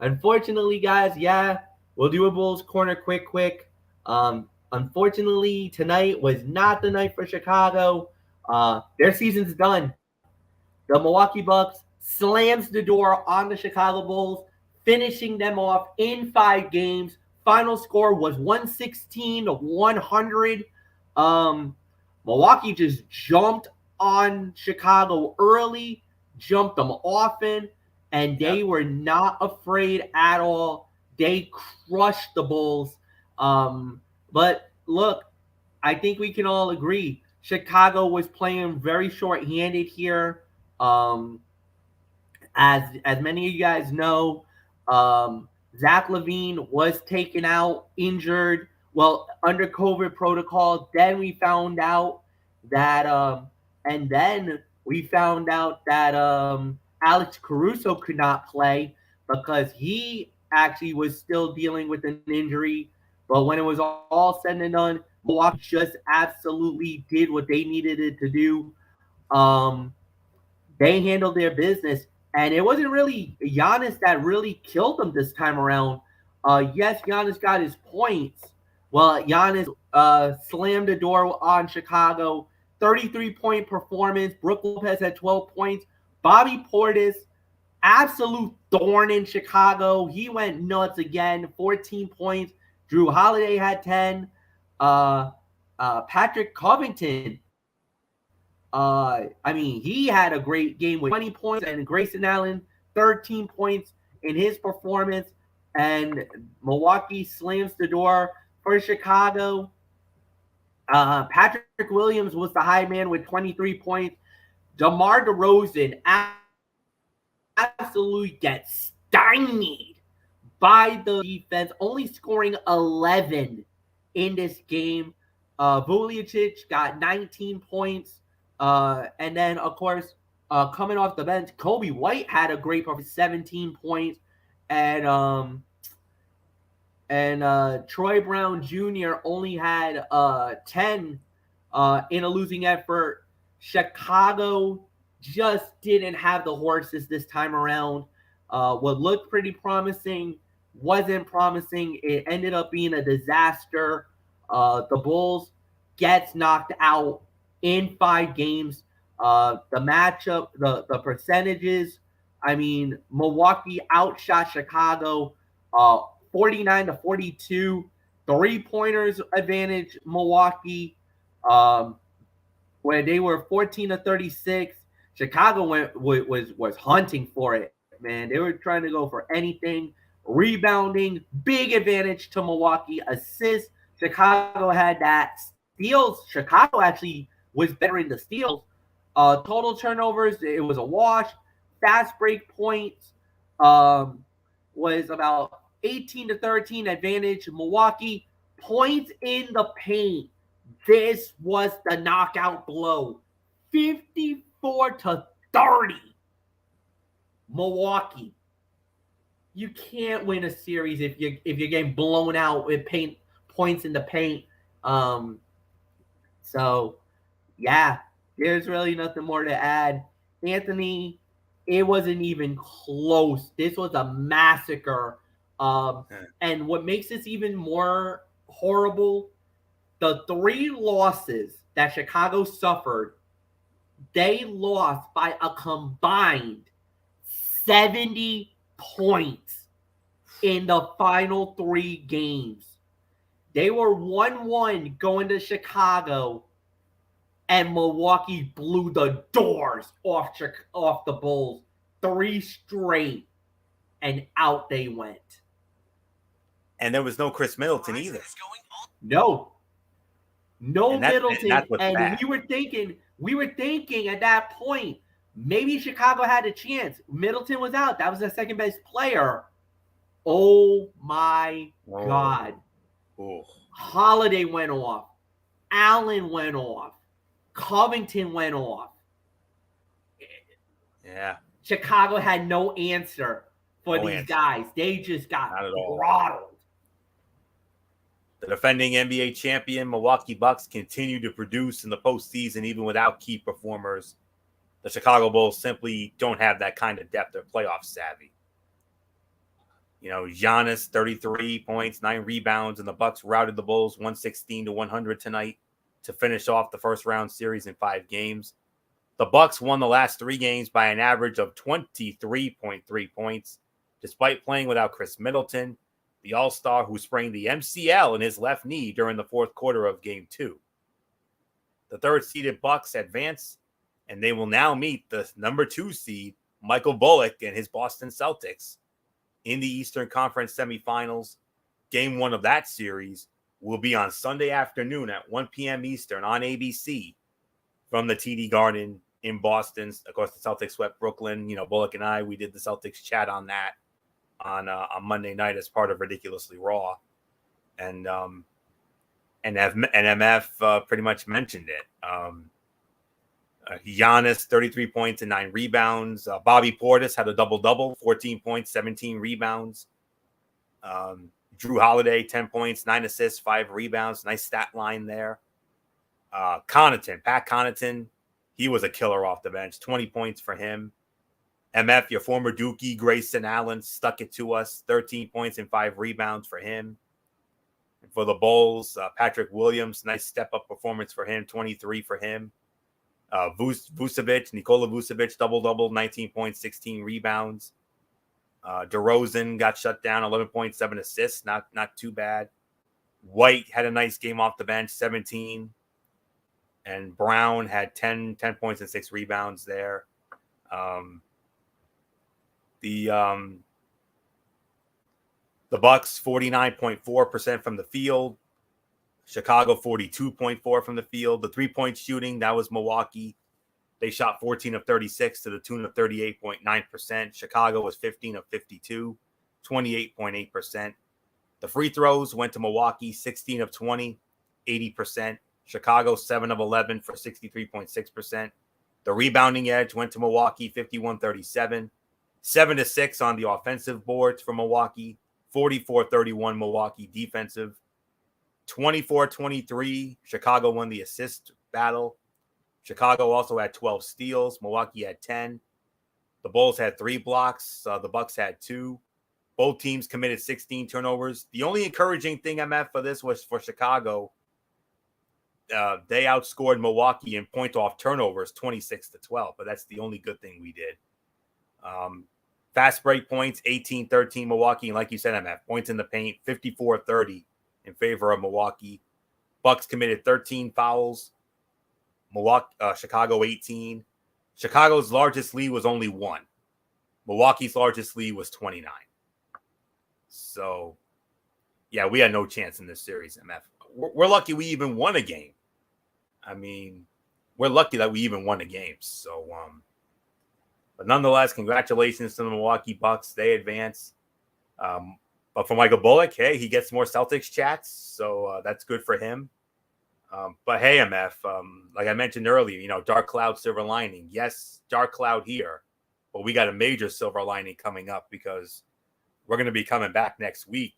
unfortunately, guys, yeah, we'll do a Bulls corner quick. Unfortunately, tonight was not the night for Chicago. Their season's done. The Milwaukee Bucks slams the door on the Chicago Bulls, finishing them off in 5 games. Final score was 116-100. Milwaukee just jumped on Chicago early, jumped them often, and they were not afraid at all. They crushed the Bulls. But look, I think we can all agree Chicago was playing very short-handed here. As many of you guys know, Zach LaVine was taken out, injured, under COVID protocol. Then we found out that, Alex Caruso could not play because he actually was still dealing with an injury. But when it was all said and done, Milwaukee just absolutely did what they needed it to do. They handled their business. And it wasn't really Giannis that really killed them this time around. Yes, Giannis got his points. Well, Giannis slammed the door on Chicago. 33-point performance. Brook Lopez had 12 points. Bobby Portis, absolute thorn in Chicago. He went nuts again. 14 points. Drew Holiday had 10. Patrick Covington, he had a great game with 20 points, and Grayson Allen, 13 points in his performance. And Milwaukee slams the door for Chicago. Patrick Williams was the high man with 23 points. DeMar DeRozan absolutely gets stymied by the defense, only scoring 11 in this game. Vucevic got 19 points. And then, of course, coming off the bench, Kobe White had a great performance, 17 points. And Troy Brown Jr. only had 10 in a losing effort. Chicago just didn't have the horses this time around. What looked pretty promising wasn't promising. It ended up being a disaster. The Bulls gets knocked out in 5 games. The matchup, the percentages, Milwaukee outshot Chicago 49-42. 3-pointers advantage Milwaukee, where they were 14-36. Chicago was hunting for it, man. They were trying to go for anything. Rebounding, big advantage to Milwaukee. Assists, Chicago had that. Steals, Chicago actually was better in the steals. Total turnovers, it was a wash. Fast break points was about 18-13 advantage Milwaukee. Points in the paint, this was the knockout blow. 54-30 Milwaukee. You can't win a series if you're getting blown out with points in the paint. So yeah, there's really nothing more to add. Anthony, it wasn't even close. This was a massacre. And what makes this even more horrible, the 3 losses that Chicago suffered They lost by a combined 70 points in the final 3 games. They were 1-1 going to Chicago, and Milwaukee blew the doors off the Bulls 3 straight, and out they went. And there was no Chris Middleton either. No Middleton. And we were thinking at that point, maybe Chicago had a chance. Middleton was out. That was the second best player. Oh my God. Oh. Holiday went off. Allen went off. Covington went off. Yeah. Chicago had no answer for these guys. They just got throttled. The defending NBA champion Milwaukee Bucks continue to produce in the postseason even without key performers. The Chicago Bulls simply don't have that kind of depth or playoff savvy. You know, Giannis, 33 points, 9 rebounds, and the Bucks routed the Bulls 116-100 tonight to finish off the first round series in 5 games. The Bucks won the last 3 games by an average of 23.3 points, despite playing without Chris Middleton, the All-Star who sprained the MCL in his left knee during the fourth quarter of Game 2. The third-seeded Bucks advance, and they will now meet the number 2 seed, Michael Bullock, and his Boston Celtics in the Eastern Conference semifinals. Game 1 of that series will be on Sunday afternoon at 1 p.m. Eastern on ABC from the TD Garden in Boston. Of course, the Celtics swept Brooklyn. You know, Bullock and I, we did the Celtics chat on that on Monday night as part of Ridiculously Raw. And MF pretty much mentioned it. Giannis, 33 points and 9 rebounds. Bobby Portis had a double-double, 14 points, 17 rebounds. Drew Holiday, 10 points, 9 assists, 5 rebounds. Nice stat line there. Pat Connaughton, he was a killer off the bench. 20 points for him. MF, your former Dookie, Grayson Allen, stuck it to us. 13 points and 5 rebounds for him. And for the Bulls, Patrick Williams, nice step-up performance for him. 23 for him. Nikola Vucevic, double-double, 19 points, 16 rebounds. DeRozan got shut down, 11 points, 7 assists. Not too bad. White had a nice game off the bench, 17. And Brown had 10 points and 6 rebounds there. The Bucks, 49.4% from the field. Chicago, 42.4% from the field. The 3-point shooting, that was Milwaukee. They shot 14 of 36 to the tune of 38.9%. Chicago was 15 of 52, 28.8%. The free throws went to Milwaukee, 16 of 20, 80%. Chicago, 7 of 11 for 63.6%. The rebounding edge went to Milwaukee, 51-37. 7-6 on the offensive boards for Milwaukee, 44-31 Milwaukee defensive. 24-23, Chicago won the assist battle. Chicago also had 12 steals. Milwaukee had 10. The Bulls had 3 blocks. The Bucks had 2. Both teams committed 16 turnovers. The only encouraging thing MF for this was for Chicago. They outscored Milwaukee in point-off turnovers 26-12, but that's the only good thing we did. Fast break points, 18-13 Milwaukee. And like you said, MF, points in the paint, 54-30 in favor of Milwaukee. Bucks committed 13 fouls. Chicago 18. Chicago's largest lead was only 1. Milwaukee's largest lead was 29. So, yeah, we had no chance in this series, MF. We're lucky we even won a game. I mean, we're lucky that we even won a game. So, but nonetheless, congratulations to the Milwaukee Bucks. They advance. But for Michael Bullock, hey, he gets more Celtics chats, so that's good for him. But hey, MF, like I mentioned earlier, you know, dark cloud, silver lining. Yes, dark cloud here, but we got a major silver lining coming up because we're going to be coming back next week,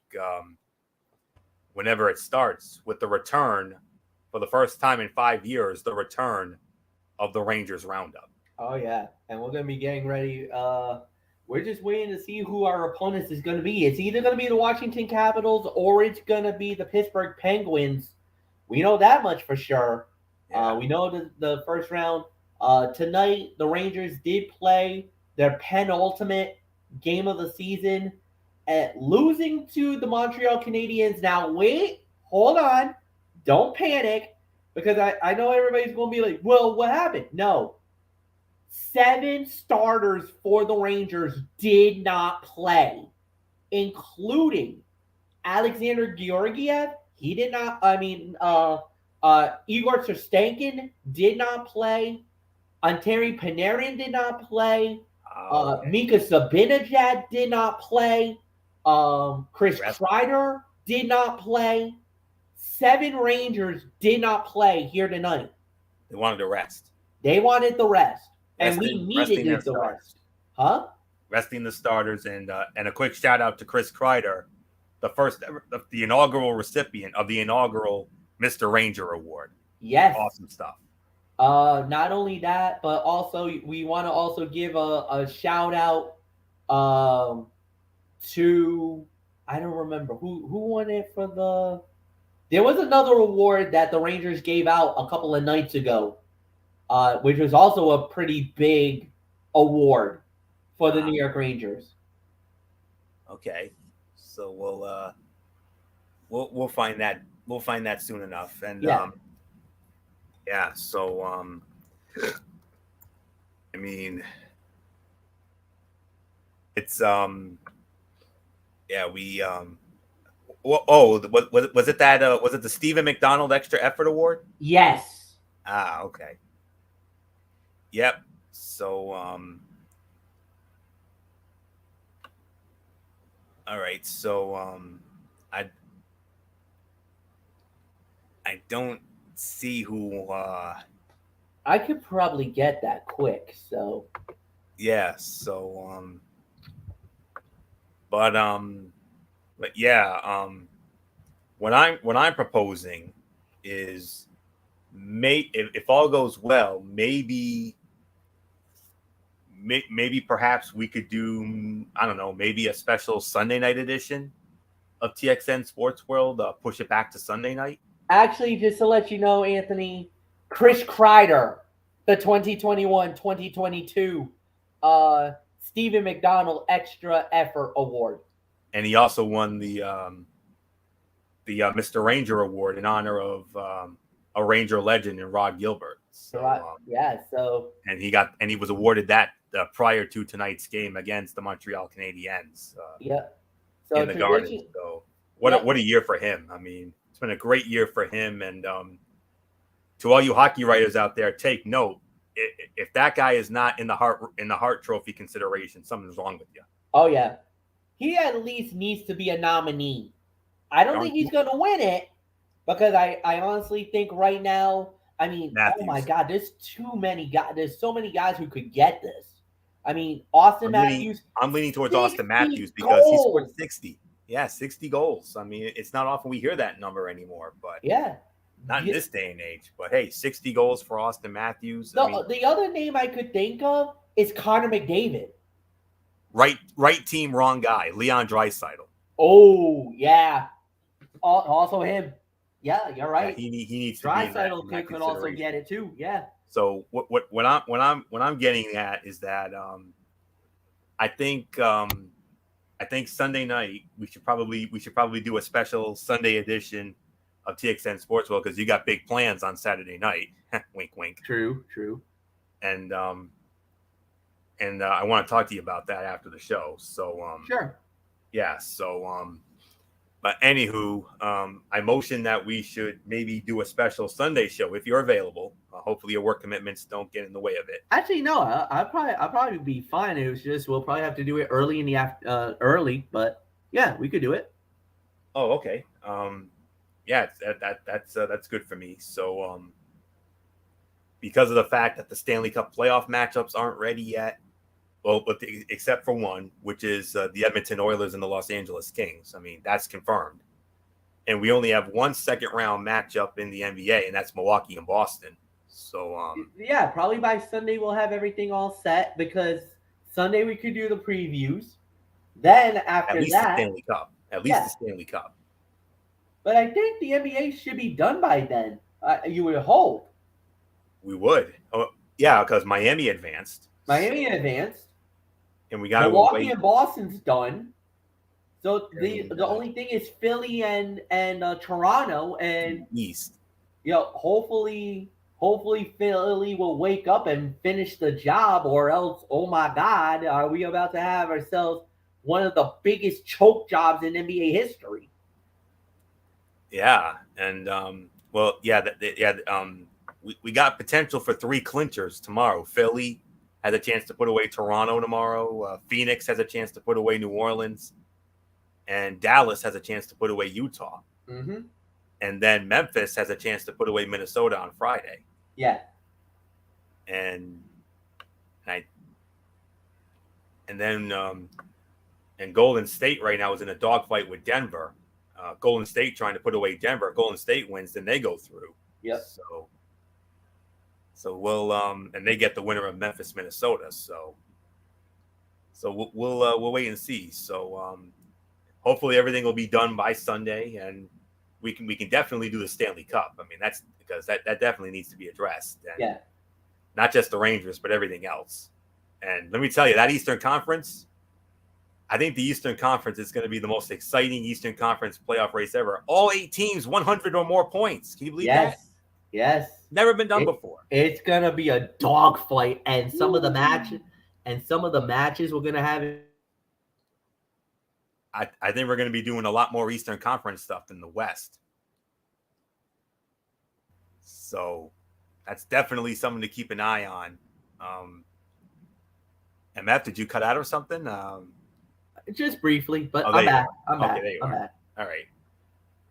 whenever it starts, with the return, for the first time in 5 years, the return of the Rangers Roundup. Oh, yeah, and we're going to be getting ready. We're just waiting to see who our opponents is going to be. It's either going to be the Washington Capitals or it's going to be the Pittsburgh Penguins. We know that much for sure. Yeah. We know the first round Tonight, the Rangers did play their penultimate game of the season at losing to the Montreal Canadiens. Now, wait, hold on. Don't panic because I know everybody's going to be like, well, what happened? No. 7 starters for the Rangers did not play, including Alexander Georgiev. He did not, Igor Shestankin did not play. Anteri Panarin did not play. Mika Zibanejad did not play. Chris Kreider did not play. 7 Rangers did not play here tonight. They wanted to rest. They wanted the rest. And we needed the rest. Huh? Resting the starters. And a quick shout out to Chris Kreider, the inaugural recipient of the inaugural Mr. Ranger Award. Yes. Awesome stuff. Not only that, but also we want to also give a shout out to, I don't remember who won it for the. There was another award that the Rangers gave out a couple of nights ago, which was also a pretty big award for the New York Rangers. Okay, so we'll find that soon enough, and yeah. So I mean, it's we was it the Stephen McDonald Extra Effort Award? Yes. Okay. Yep. So all right. So I don't see who I could probably get that quick, so yeah, so but yeah, what I'm proposing is if all goes well, maybe perhaps we could do, I don't know, maybe a special Sunday night edition of TXN Sports World, push it back to Sunday night. Actually, just to let you know, Anthony, Chris Kreider, the 2021-2022 Stephen McDonald Extra Effort Award. And he also won the Mr. Ranger Award in honor of a Ranger legend in Rod Gilbert. So, and he was awarded that prior to tonight's game against the Montreal Canadiens. So in the Garden. So what a year for him. I mean, it's been a great year for him. And to all you hockey writers out there, take note. If that guy is not in the Hart Trophy consideration, something's wrong with you. Oh yeah, he at least needs to be a nominee. I don't think he's going to win it because I honestly think right now, I mean, Matthews. Oh my God, there's too many guys. There's so many guys who could get this. I mean, Matthews. I'm leaning towards Austin Matthews because he scored 60. Yeah, 60 goals. I mean, it's not often we hear that number anymore, but not in this day and age. But hey, 60 goals for Austin Matthews. The other name I could think of is Connor McDavid. Right team, wrong guy. Leon Draisaitl. Oh yeah, also him. Yeah, you're right. Yeah, he needs to Draisaitl could also get it too. Yeah. So what I'm getting at is that I think Sunday night we should probably do a special Sunday edition of TXN Sports World because you got big plans on Saturday night. Wink, wink. True. And I want to talk to you about that after the show. So sure. Yeah. So but anywho, I motion that we should maybe do a special Sunday show if you're available. Hopefully your work commitments don't get in the way of it. Actually, no, I'll probably be fine. It was just we'll probably have to do it early in the early, but yeah, we could do it. Oh, okay. Yeah, that's good for me. So because of the fact that the Stanley Cup playoff matchups aren't ready yet, well, but except for one, which is the Edmonton Oilers and the Los Angeles Kings. I mean, that's confirmed. And we only have one second round matchup in the NBA, and that's Milwaukee and Boston. So yeah, probably by Sunday we'll have everything all set because Sunday we could do the previews. Then after the Stanley Cup. The Stanley Cup. But I think the NBA should be done by then. You would hope. We would. Yeah, because Miami advanced. Miami advanced. And we got to Milwaukee wait. and Boston's done. So the only thing is Philly and Toronto, and East. hopefully Philly will wake up and finish the job, or else, oh my God, are we about to have ourselves one of the biggest choke jobs in NBA history? Yeah, and we got potential for 3 clinchers tomorrow. Philly has a chance to put away Toronto tomorrow. Phoenix has a chance to put away New Orleans, and Dallas has a chance to put away Utah. Mm-hmm. And then Memphis has a chance to put away Minnesota on Friday. Yeah. And Golden State right now is in a dogfight with Denver. Golden State trying to put away Denver. Golden State wins, then they go through. Yep. So we'll and they get the winner of Memphis, Minnesota. So we'll wait and see. So hopefully everything will be done by Sunday, and we can definitely do the Stanley Cup. I mean, that's because that definitely needs to be addressed. And yeah. Not just the Rangers, but everything else. And let me tell you, that Eastern Conference, I think the Eastern Conference is going to be the most exciting Eastern Conference playoff race ever. All 8 teams, 100 or more points. Can you believe that? Yes. Never been done before. It's going to be a dogfight, and some of the matches we're going to have. I think we're going to be doing a lot more Eastern Conference stuff than the West. So that's definitely something to keep an eye on. MF, did you cut out or something? Just briefly, but I'm back. I'm back. All right.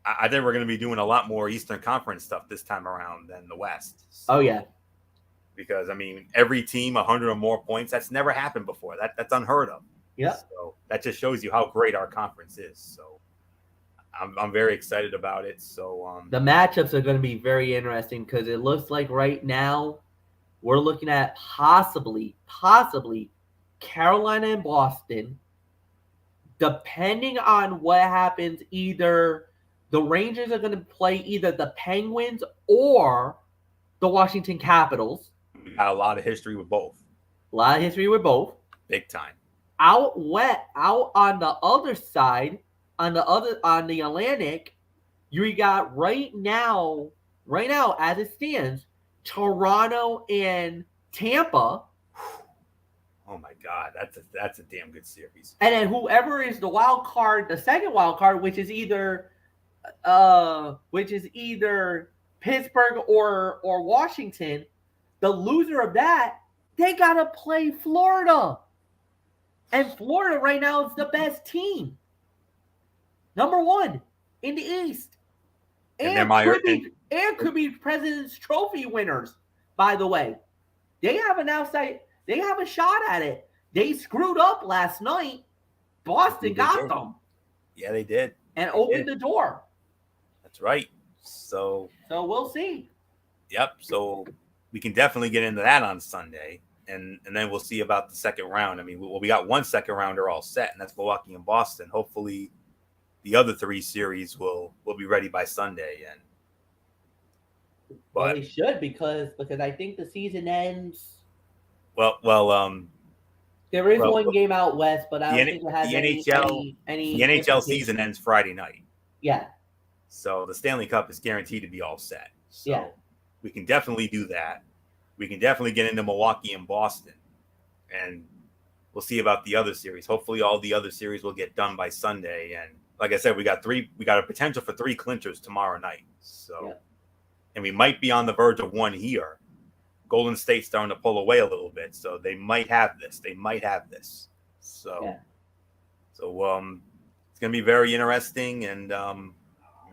I think we're going to be doing a lot more Eastern Conference stuff this time around than the West. So, oh, yeah. Because, I mean, every team, 100 or more points, that's never happened before. That's unheard of. Yeah. So that just shows you how great our conference is. So I'm very excited about it. So the matchups are going to be very interesting because it looks like right now we're looking at possibly Carolina and Boston. Depending on what happens, either the Rangers are going to play either the Penguins or the Washington Capitals. We got a lot of history with both. Big time. Out on the other side, on the Atlantic, you got right now as it stands, Toronto and Tampa. Oh my God, that's a damn good series. And then whoever is the wild card, the second wild card, which is either Pittsburgh or Washington, the loser of that, they gotta play Florida. And Florida right now is the best team. Number 1 in the East. And could be President's Trophy winners, by the way. They have a shot at it. They screwed up last night. Boston got them. Yeah, they did. And opened the door. That's right. So we'll see. Yep. So we can definitely get into that on Sunday. And then we'll see about the second round. I mean, we got 1 second rounder all set, and that's Milwaukee and Boston. Hopefully the other 3 series will be ready by Sunday. Well, they should because I think the season ends. There is one game out west, but I don't think it has any the NHL season ends Friday night. Yeah. So the Stanley Cup is guaranteed to be all set. So yeah. We can definitely do that. We can definitely get into Milwaukee and Boston, and we'll see about the other series. Hopefully all the other series will get done by Sunday. And like I said, we got a potential for 3 clinchers tomorrow night. So, and we might be on the verge of 1 here. Golden State's starting to pull away a little bit. So they might have this. So, it's going to be very interesting. And,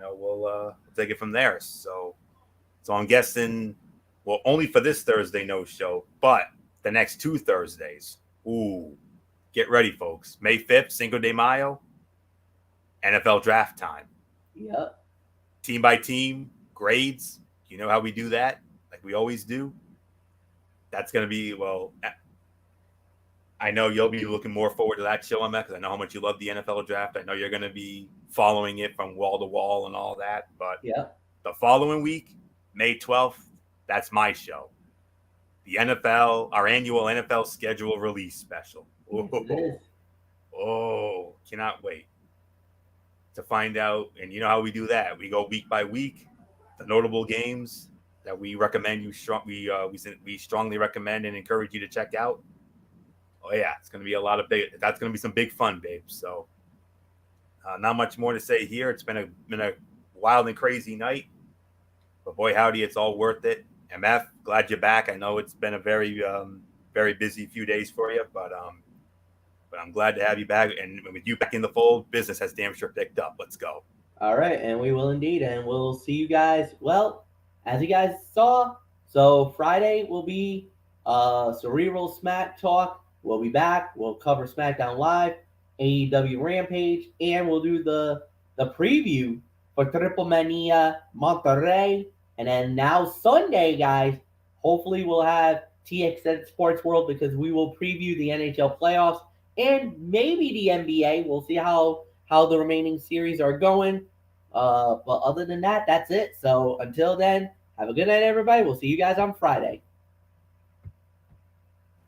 we'll take it from there. So I'm guessing, well, only for this Thursday, no show, but the next 2 Thursdays. Ooh, get ready, folks. May 5th, Cinco de Mayo, NFL draft time. Yep. Team by team, grades. You know how we do that? Like we always do. That's going to be, I know you'll be looking more forward to that show, Emma, because I know how much you love the NFL draft. I know you're going to be following it from wall to wall and all that. But the following week, May 12th, that's my show. the NFL, our annual NFL schedule release special. Yes, it is. Oh, cannot wait to find out. And you know how we do that? We go week by week, the notable games that we recommend you we strongly recommend and encourage you to check out. Oh yeah, it's gonna be that's gonna be some big fun, babe. So not much more to say here. It's been a wild and crazy night, but boy howdy, it's all worth it. MF, glad you're back. I know it's been a very very busy few days for you, but I'm glad to have you back. And with you back in the fold, business has damn sure picked up. Let's go. All right, and we will indeed, and we'll see you guys. Well, as you guys saw, so Friday will be Cerebral Smack Talk. We'll be back. We'll cover SmackDown Live, AEW Rampage, and we'll do the preview for Triple Mania Monterrey. And then now Sunday, guys, hopefully we'll have TXN Sports World because we will preview the NHL playoffs and maybe the NBA. We'll see how the remaining series are going. But other than that, that's it. So until then, have a good night, everybody. We'll see you guys on Friday.